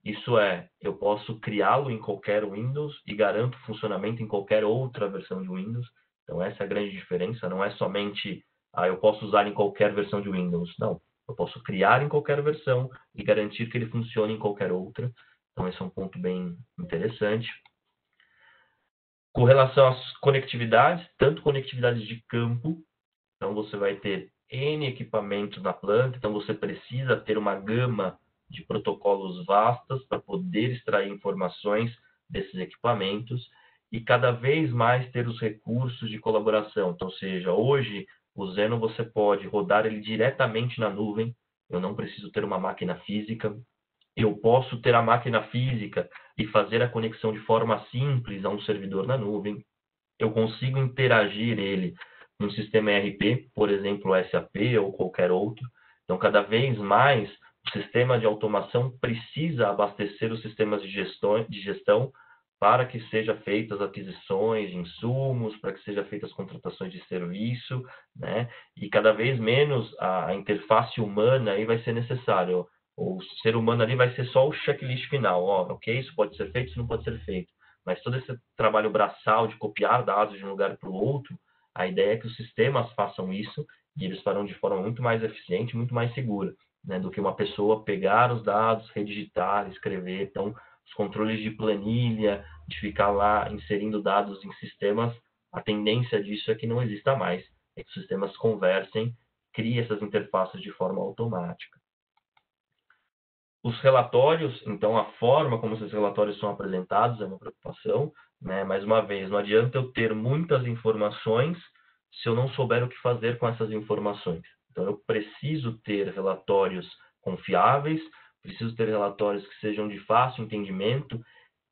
Isso eu posso criá-lo em qualquer Windows e garanto funcionamento em qualquer outra versão de Windows. Então, essa é a grande diferença. Não é somente, eu posso usar em qualquer versão de Windows. Não, eu posso criar em qualquer versão e garantir que ele funcione em qualquer outra. Então, esse é um ponto bem interessante. Com relação às conectividades, tanto conectividades de campo, então você vai ter N equipamentos na planta, então você precisa ter uma gama de protocolos vastas para poder extrair informações desses equipamentos e cada vez mais ter os recursos de colaboração. Então, ou seja, hoje o Xenon você pode rodar ele diretamente na nuvem, eu não preciso ter uma máquina física, eu posso ter a máquina física e fazer a conexão de forma simples a um servidor na nuvem, eu consigo interagir ele um sistema ERP, por exemplo, o SAP ou qualquer outro. Então, cada vez mais, o sistema de automação precisa abastecer os sistemas de gestão para que sejam feitas aquisições de insumos, para que sejam feitas contratações de serviço, né? E cada vez menos a interface humana aí vai ser necessário. O ser humano ali vai ser só o checklist final. Ok, isso pode ser feito, isso não pode ser feito. Mas todo esse trabalho braçal de copiar dados de um lugar para o outro, A ideia é que os sistemas façam isso e eles farão de forma muito mais eficiente, muito mais segura, né, do que uma pessoa pegar os dados, redigitar, escrever. Então, os controles de planilha, de ficar lá inserindo dados em sistemas, a tendência disso é que não exista mais, é que os sistemas conversem, criem essas interfaces de forma automática. Os relatórios, então, a forma como esses relatórios são apresentados é uma preocupação, né? Mais uma vez, não adianta eu ter muitas informações se eu não souber o que fazer com essas informações. Então, eu preciso ter relatórios confiáveis, preciso ter relatórios que sejam de fácil entendimento,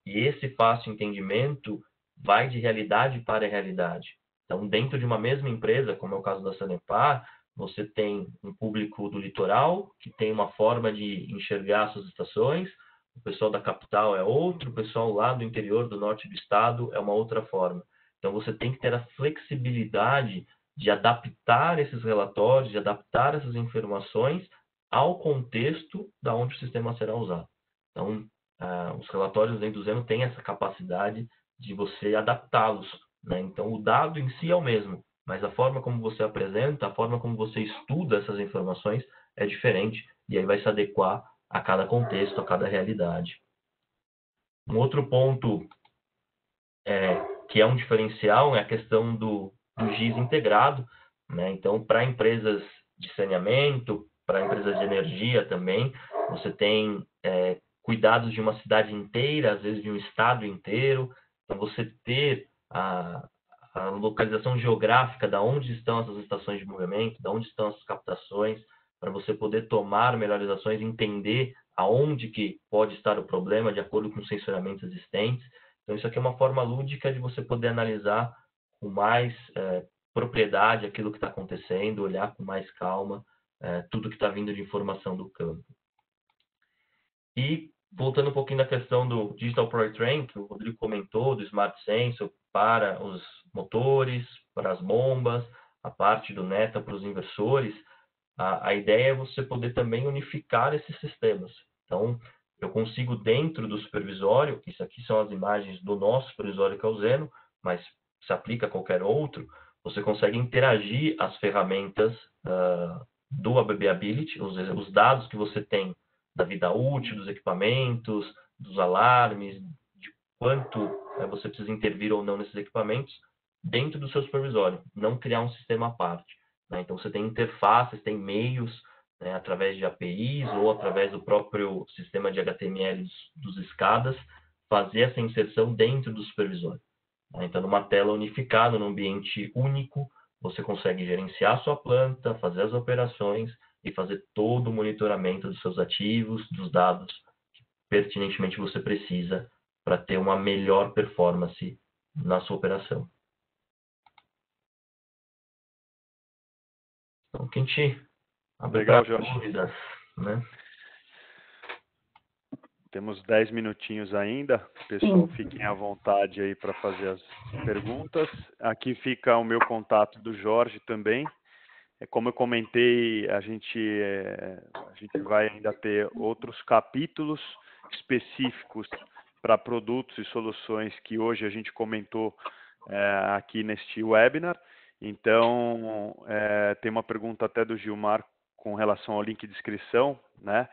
e esse fácil entendimento vai de realidade para realidade. Então, dentro de uma mesma empresa, como é o caso da Sanepar, você tem um público do litoral, que tem uma forma de enxergar suas estações, o pessoal da capital é outro, o pessoal lá do interior do norte do estado é uma outra forma. Então, você tem que ter a flexibilidade de adaptar esses relatórios, de adaptar essas informações ao contexto da onde o sistema será usado. Então, os relatórios dentro do Zeno têm essa capacidade de você adaptá-los, né? Então, o dado em si é o mesmo, mas a forma como você apresenta, a forma como você estuda essas informações é diferente, e aí vai se adequar a cada contexto, a cada realidade. Um outro ponto que é um diferencial é a questão do GIS integrado, né? Então, para empresas de saneamento, para empresas de energia também, você tem cuidados de uma cidade inteira, às vezes de um estado inteiro. Então, você ter a localização geográfica de onde estão essas estações de movimento, de onde estão essas captações, para você poder tomar melhores ações, entender aonde que pode estar o problema de acordo com os sensoriamentos existentes. Então, isso aqui é uma forma lúdica de você poder analisar com mais propriedade aquilo que está acontecendo, olhar com mais calma tudo que está vindo de informação do campo. E, voltando um pouquinho na questão do Digital Powertrain, que o Rodrigo comentou, do Smart Sensor para os motores, para as bombas, a parte do NETA para os inversores, a ideia é você poder também unificar esses sistemas. Então, eu consigo dentro do supervisório, isso aqui são as imagens do nosso supervisório que é o Zeno, mas se aplica a qualquer outro, você consegue interagir as ferramentas do ABB Ability, os dados que você tem da vida útil dos equipamentos, dos alarmes, de quanto você precisa intervir ou não nesses equipamentos, dentro do seu supervisório, não criar um sistema à parte, né? Então, você tem interfaces, tem meios, né, através de APIs ou através do próprio sistema de HTML dos SCADAs, fazer essa inserção dentro do supervisório. Então, numa tela unificada, num ambiente único, você consegue gerenciar a sua planta, fazer as operações e fazer todo o monitoramento dos seus ativos, dos dados que pertinentemente você precisa para ter uma melhor performance na sua operação. Então, que a gente abre para dúvidas, né? Temos 10 minutinhos ainda, pessoal, fiquem à vontade aí para fazer as perguntas. Aqui fica o meu contato do Jorge também. Como eu comentei, a gente vai ainda ter outros capítulos específicos para produtos e soluções que hoje a gente comentou aqui neste webinar. Então, tem uma pergunta até do Gilmar com relação ao link de inscrição, né,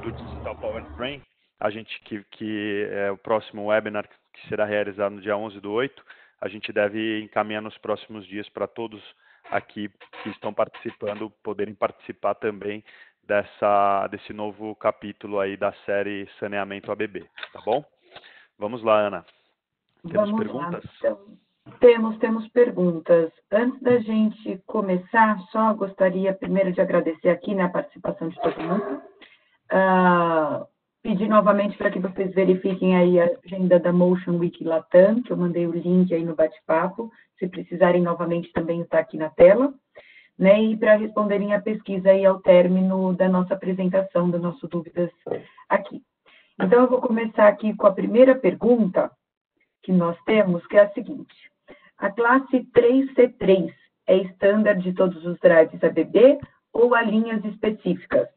do Digital Powertrain. A gente que é o próximo webinar que será realizado no dia 11/8, a gente deve encaminhar nos próximos dias para todos aqui que estão participando poderem participar também desse novo capítulo aí da série Saneamento ABB, tá bom? Vamos lá, Ana. Temos perguntas? Então, temos perguntas. Antes da gente começar, só gostaria primeiro de agradecer aqui, né, a participação de todo mundo. Pedir novamente para que vocês verifiquem aí a agenda da Motion Week Latam, que eu mandei o link aí no bate-papo. Se precisarem novamente também está aqui na tela, né? E para responderem a pesquisa aí ao término da nossa apresentação, das nossas dúvidas aqui. Então, eu vou começar aqui com a primeira pergunta que nós temos, que é a seguinte: a classe 3C3 é estándar de todos os drives ABB ou há linhas específicas?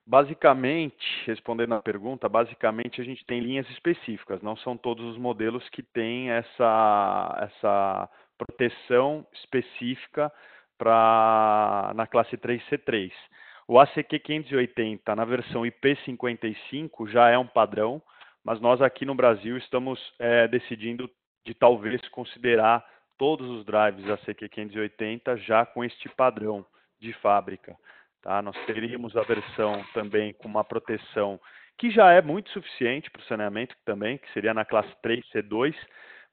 Basicamente, respondendo à pergunta, basicamente a gente tem linhas específicas, não são todos os modelos que têm essa proteção específica na classe 3C3. O ACQ 580 na versão IP55 já é um padrão, mas nós aqui no Brasil estamos decidindo de talvez considerar todos os drives ACQ 580 já com este padrão de fábrica. Tá? Nós teríamos a versão também com uma proteção que já é muito suficiente para o saneamento também, que seria na classe 3C2,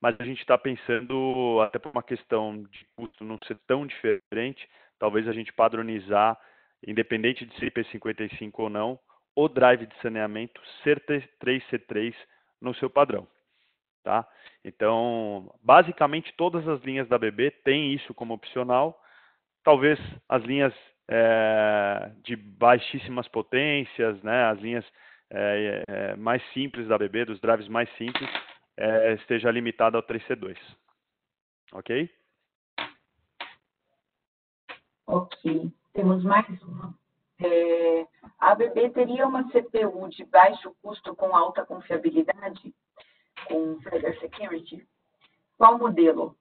mas a gente está pensando, até por uma questão de custo não ser tão diferente, talvez a gente padronizar, independente de ser IP55 ou não, o drive de saneamento ser 3C3 no seu padrão. Tá? Então, basicamente, todas as linhas da BB têm isso como opcional. Talvez as linhas de baixíssimas potências, né, as linhas mais simples da BB, dos drives mais simples, esteja limitada ao 3C2. Ok? Ok. Temos mais uma. A ABB teria uma CPU de baixo custo com alta confiabilidade, com Cyber Security? Qual modelo?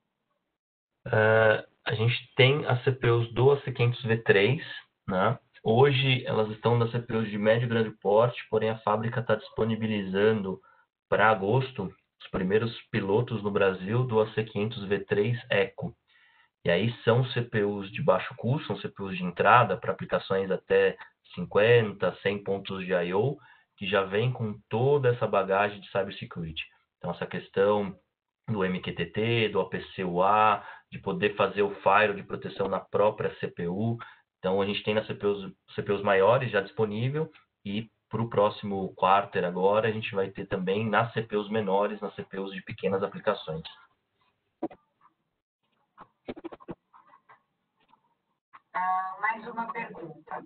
A gente tem as CPUs do AC500V3, né? Hoje elas estão nas CPUs de médio e grande porte, porém a fábrica está disponibilizando para agosto os primeiros pilotos no Brasil do AC500V3 Eco. E aí são CPUs de baixo custo, são CPUs de entrada para aplicações até 50, 100 pontos de I/O, que já vem com toda essa bagagem de cybersecurity. Então essa questão do MQTT, do APC-UA, de poder fazer o firewall de proteção na própria CPU. Então a gente tem nas CPUs maiores já disponível e para o próximo quarter agora a gente vai ter também nas CPUs menores, nas CPUs de pequenas aplicações. Mais uma pergunta.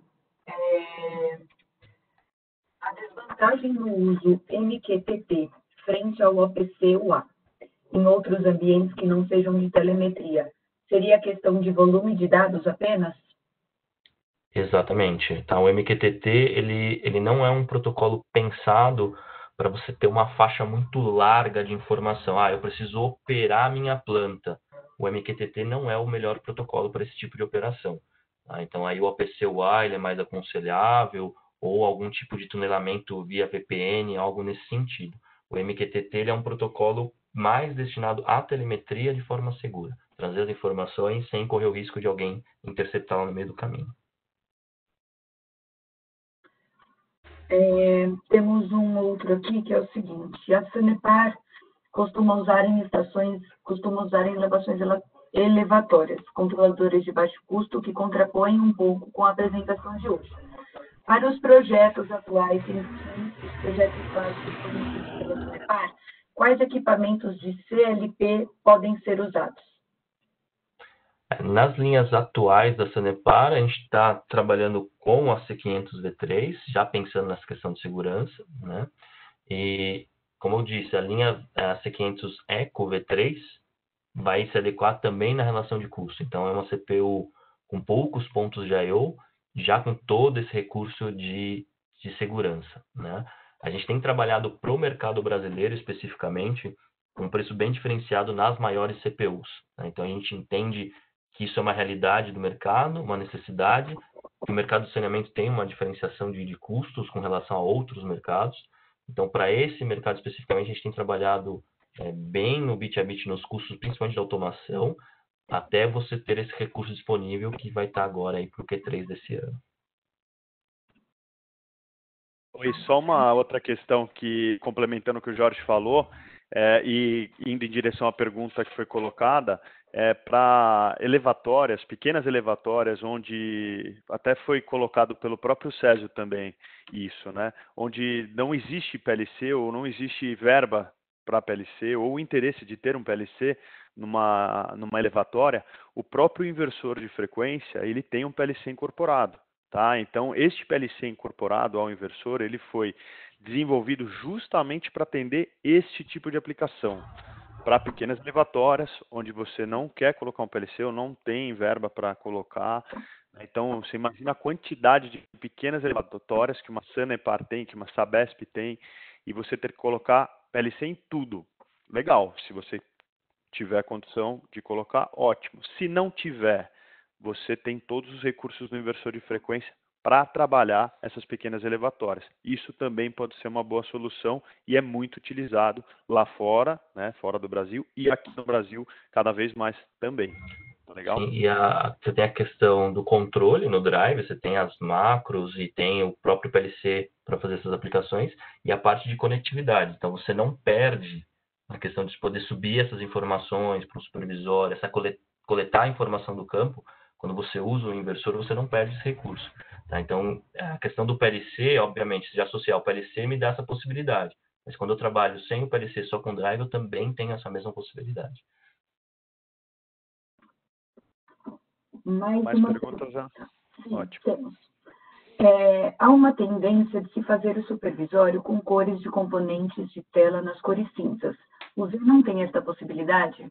A desvantagem no uso MQTT frente ao APC-UA em outros ambientes que não sejam de telemetria, seria questão de volume de dados apenas? Exatamente. Tá? O MQTT ele não é um protocolo pensado para você ter uma faixa muito larga de informação. Eu preciso operar minha planta. O MQTT não é o melhor protocolo para esse tipo de operação. Tá? Então aí o APC-UA ele é mais aconselhável, ou algum tipo de tunelamento via VPN, algo nesse sentido. O MQTT ele é um protocolo mais destinado à telemetria de forma segura, trazer as informações sem correr o risco de alguém interceptá-la no meio do caminho. Temos um outro aqui que é o seguinte: a Sanepar costuma usar em elevações elevatórias, controladores de baixo custo que contrapõem um pouco com a apresentação de hoje. Para os projetos atuais, os projetos básicos fornecidos pela Sanepar, quais equipamentos de CLP podem ser usados? Nas linhas atuais da Sanepar, a gente está trabalhando com a C500V3, já pensando nessa questão de segurança, né? E, como eu disse, a linha C500 Eco V3 vai se adequar também na relação de custo. Então, é uma CPU com poucos pontos de I/O, já com todo esse recurso de segurança, né? A gente tem trabalhado para o mercado brasileiro, especificamente, com um preço bem diferenciado nas maiores CPUs. Né? Então, a gente entende que isso é uma realidade do mercado, uma necessidade, que o mercado de saneamento tem uma diferenciação de custos com relação a outros mercados. Então, para esse mercado especificamente, a gente tem trabalhado bem no bit a bit nos custos, principalmente de automação, até você ter esse recurso disponível que vai estar agora aí para o Q3 desse ano. E só uma outra questão que, complementando o que o Jorge falou, e indo em direção à pergunta que foi colocada, para elevatórias, pequenas elevatórias, onde até foi colocado pelo próprio Césio também isso, né? Onde não existe PLC ou não existe verba para PLC ou o interesse de ter um PLC numa elevatória, o próprio inversor de frequência ele tem um PLC incorporado. Tá? Então, este PLC incorporado ao inversor, ele foi desenvolvido justamente para atender este tipo de aplicação, para pequenas elevatórias, onde você não quer colocar um PLC ou não tem verba para colocar. Então, você imagina a quantidade de pequenas elevatórias que uma Sanepar tem, que uma Sabesp tem, e você ter que colocar PLC em tudo. Legal, se você tiver condição de colocar, ótimo. Se não tiver, você tem todos os recursos do inversor de frequência para trabalhar essas pequenas elevatórias. Isso também pode ser uma boa solução e é muito utilizado lá fora, né, fora do Brasil, e aqui no Brasil cada vez mais também. Tá legal? Sim, e você tem a questão do controle no Drive, você tem as macros e tem o próprio PLC para fazer essas aplicações, e a parte de conectividade. Então, você não perde a questão de poder subir essas informações para o supervisor, essa coletar a informação do campo. Quando você usa o inversor, você não perde esse recurso. Tá? Então, a questão do PLC, obviamente, se associar ao PLC, me dá essa possibilidade. Mas quando eu trabalho sem o PLC, só com Drive, eu também tenho essa mesma possibilidade. Mais perguntas já? Sim, Ótimo. temos. Há uma tendência de se fazer o supervisório com cores de componentes de tela nas cores cinzas. O Z não tem essa possibilidade?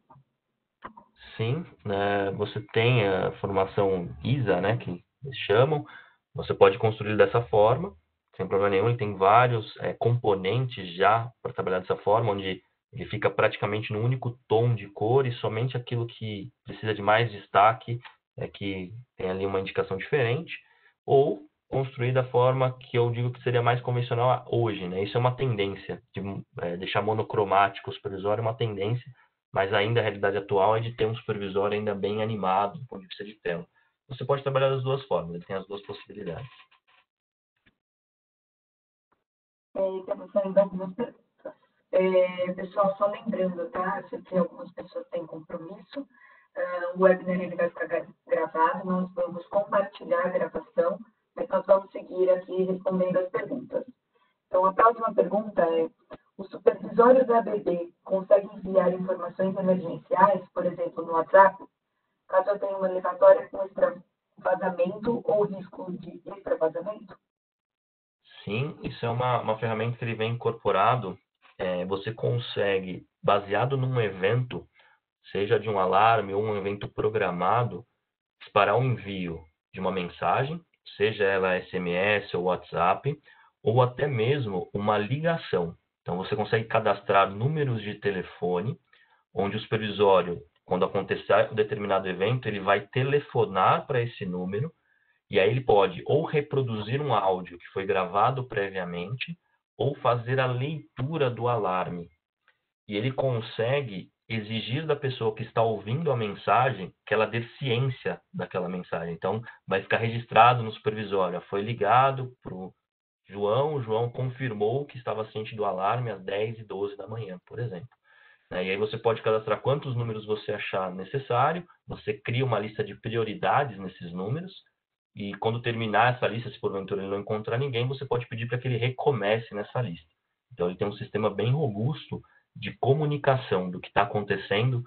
Sim, né, você tem a formação ISA, né, que eles chamam, você pode construir dessa forma, sem problema nenhum, ele tem vários componentes já para trabalhar dessa forma, onde ele fica praticamente no único tom de cor e somente aquilo que precisa de mais destaque é que tem ali uma indicação diferente, ou construir da forma que eu digo que seria mais convencional hoje, né, isso é uma tendência, de deixar monocromático o supervisório é uma tendência, mas ainda a realidade atual é de ter um supervisor ainda bem animado do ponto de vista de tela. Você pode trabalhar das duas formas, ele tem as duas possibilidades. Temos ainda algumas perguntas. Pessoal, só lembrando, tá? Eu sei que algumas pessoas têm compromisso. O webinar ele vai ficar gravado, nós vamos compartilhar a gravação, mas nós vamos seguir aqui respondendo as perguntas. Então, a próxima pergunta é: o supervisório da ABB consegue enviar informações emergenciais, por exemplo, no WhatsApp, caso eu tenha uma elevatória com extravazamento ou risco de extravazamento? Sim, isso é uma ferramenta que ele vem incorporado. Você consegue, baseado num evento, seja de um alarme ou um evento programado, disparar um envio de uma mensagem, seja ela SMS ou WhatsApp, ou até mesmo uma ligação. Então, você consegue cadastrar números de telefone, onde o supervisório, quando acontecer um determinado evento, ele vai telefonar para esse número, e aí ele pode ou reproduzir um áudio que foi gravado previamente, ou fazer a leitura do alarme. E ele consegue exigir da pessoa que está ouvindo a mensagem que ela dê ciência daquela mensagem. Então, vai ficar registrado no supervisório. Foi ligado para o João confirmou que estava ciente do alarme às 10h12 da manhã, por exemplo. E aí você pode cadastrar quantos números você achar necessário, você cria uma lista de prioridades nesses números, e quando terminar essa lista, se porventura ele não encontrar ninguém, você pode pedir para que ele recomece nessa lista. Então ele tem um sistema bem robusto de comunicação do que está acontecendo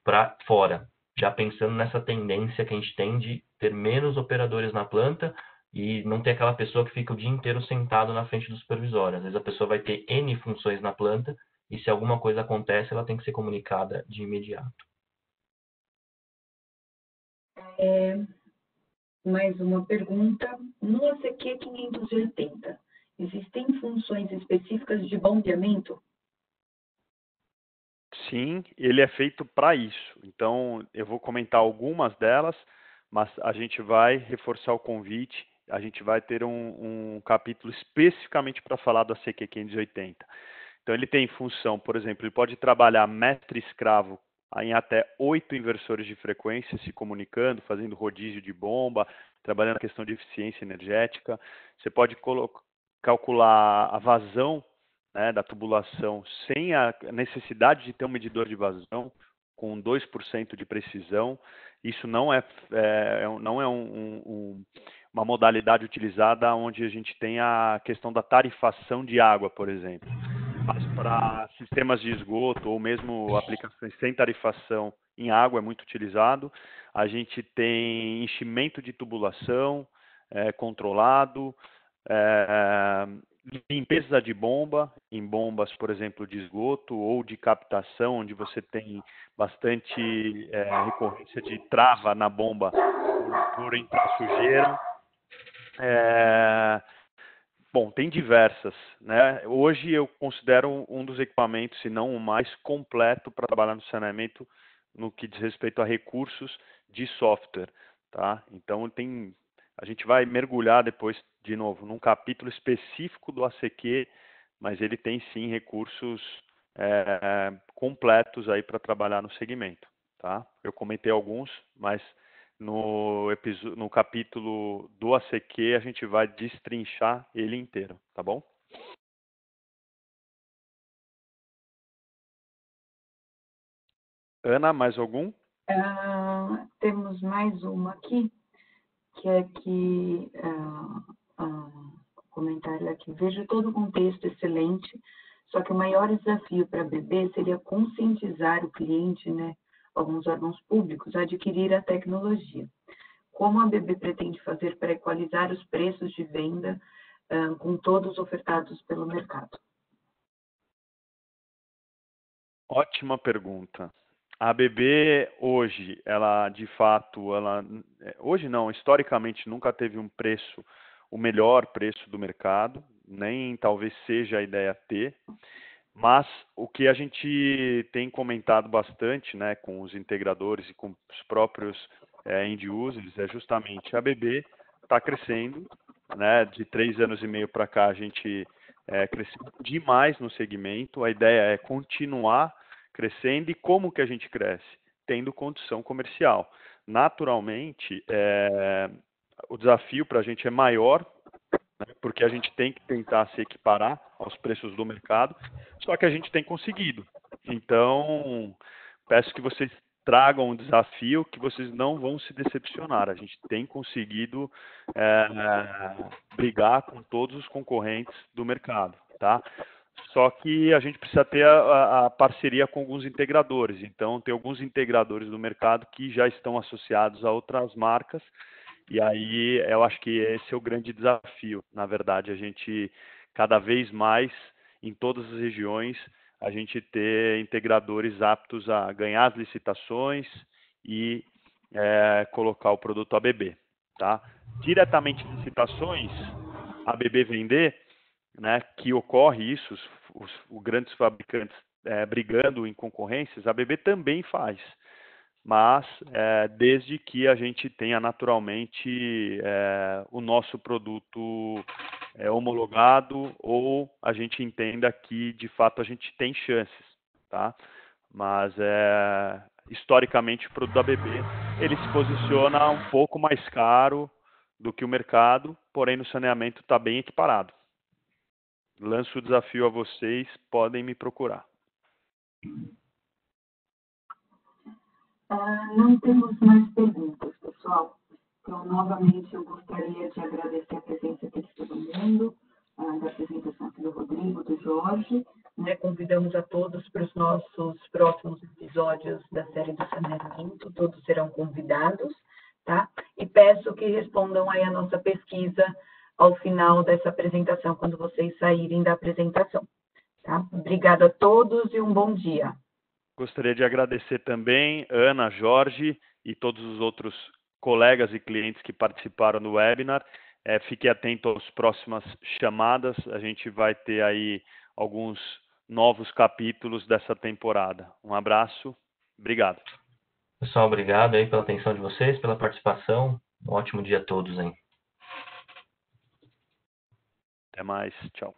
para fora, já pensando nessa tendência que a gente tem de ter menos operadores na planta e não ter aquela pessoa que fica o dia inteiro sentado na frente do supervisório. Às vezes a pessoa vai ter N funções na planta e se alguma coisa acontece, ela tem que ser comunicada de imediato. Mais uma pergunta. No ACQ 580, existem funções específicas de bombeamento? Sim, ele é feito para isso. Então, eu vou comentar algumas delas, mas a gente vai reforçar o convite. A gente vai ter um capítulo especificamente para falar do ACQ 580. Então, ele tem função, por exemplo, ele pode trabalhar mestre-escravo em até 8 inversores de frequência se comunicando, fazendo rodízio de bomba, trabalhando a questão de eficiência energética. Você pode calcular a vazão, né, da tubulação sem a necessidade de ter um medidor de vazão, com 2% de precisão. Isso não é uma modalidade utilizada onde a gente tem a questão da tarifação de água, por exemplo. Mas para sistemas de esgoto ou mesmo aplicações sem tarifação em água é muito utilizado. A gente tem enchimento de tubulação controlado, limpeza de bomba, em bombas, por exemplo, de esgoto ou de captação, onde você tem bastante recorrência de trava na bomba por entrar sujeira. Bom, tem diversas, né? Hoje eu considero um dos equipamentos, se não o mais completo para trabalhar no saneamento no que diz respeito a recursos de software, tá? Então a gente vai mergulhar depois, de novo, num capítulo específico do ACQ, mas ele tem sim recursos completos aí para trabalhar no segmento, tá? Eu comentei alguns, mas no capítulo do ACQ a gente vai destrinchar ele inteiro, tá bom? Ana, mais algum? Temos mais uma aqui, que é que comentário aqui. Vejo todo o contexto excelente, só que o maior desafio para a BB seria conscientizar o cliente, né, alguns órgãos públicos, a adquirir a tecnologia. Como a BB pretende fazer para equalizar os preços de venda com todos ofertados pelo mercado? Ótima pergunta. A BB hoje, ela de fato, hoje não, historicamente nunca teve um preço, o melhor preço do mercado, nem talvez seja a ideia ter, mas o que a gente tem comentado bastante, né, com os integradores e com os próprios end users, é justamente a BB está crescendo, né, de 3 anos e meio para cá a gente cresceu demais no segmento, a ideia é continuar crescendo. E como que a gente cresce? Tendo condição comercial. Naturalmente, o desafio para a gente é maior, né, porque a gente tem que tentar se equiparar aos preços do mercado, só que a gente tem conseguido. Então, peço que vocês tragam um desafio que vocês não vão se decepcionar. A gente tem conseguido brigar com todos os concorrentes do mercado, tá? Só que a gente precisa ter a parceria com alguns integradores. Então, tem alguns integradores do mercado que já estão associados a outras marcas. E aí, eu acho que esse é o grande desafio. Na verdade, a gente, cada vez mais, em todas as regiões, a gente ter integradores aptos a ganhar as licitações e colocar o produto ABB. Tá? Diretamente em licitações, a ABB vender, né, que ocorre isso, os grandes fabricantes brigando em concorrências, a ABB também faz, mas desde que a gente tenha naturalmente o nosso produto homologado ou a gente entenda que de fato a gente tem chances, tá? Mas historicamente o produto da ABB ele se posiciona um pouco mais caro do que o mercado, porém no saneamento está bem equiparado. Lanço o desafio a vocês, podem me procurar. Não temos mais perguntas, pessoal. Então, novamente, eu gostaria de agradecer a presença aqui de todo mundo, da apresentação aqui do Rodrigo, do Jorge. Né? Convidamos a todos para os nossos próximos episódios da série do saneamento, todos serão convidados, tá? E peço que respondam aí a nossa pesquisa ao final dessa apresentação, quando vocês saírem da apresentação. Tá? Obrigada a todos e um bom dia. Gostaria de agradecer também Ana, Jorge e todos os outros colegas e clientes que participaram do webinar. Fique atento às próximas chamadas, a gente vai ter aí alguns novos capítulos dessa temporada. Um abraço, obrigado. Pessoal, obrigado aí pela atenção de vocês, pela participação. Um ótimo dia a todos, hein? Até mais, tchau.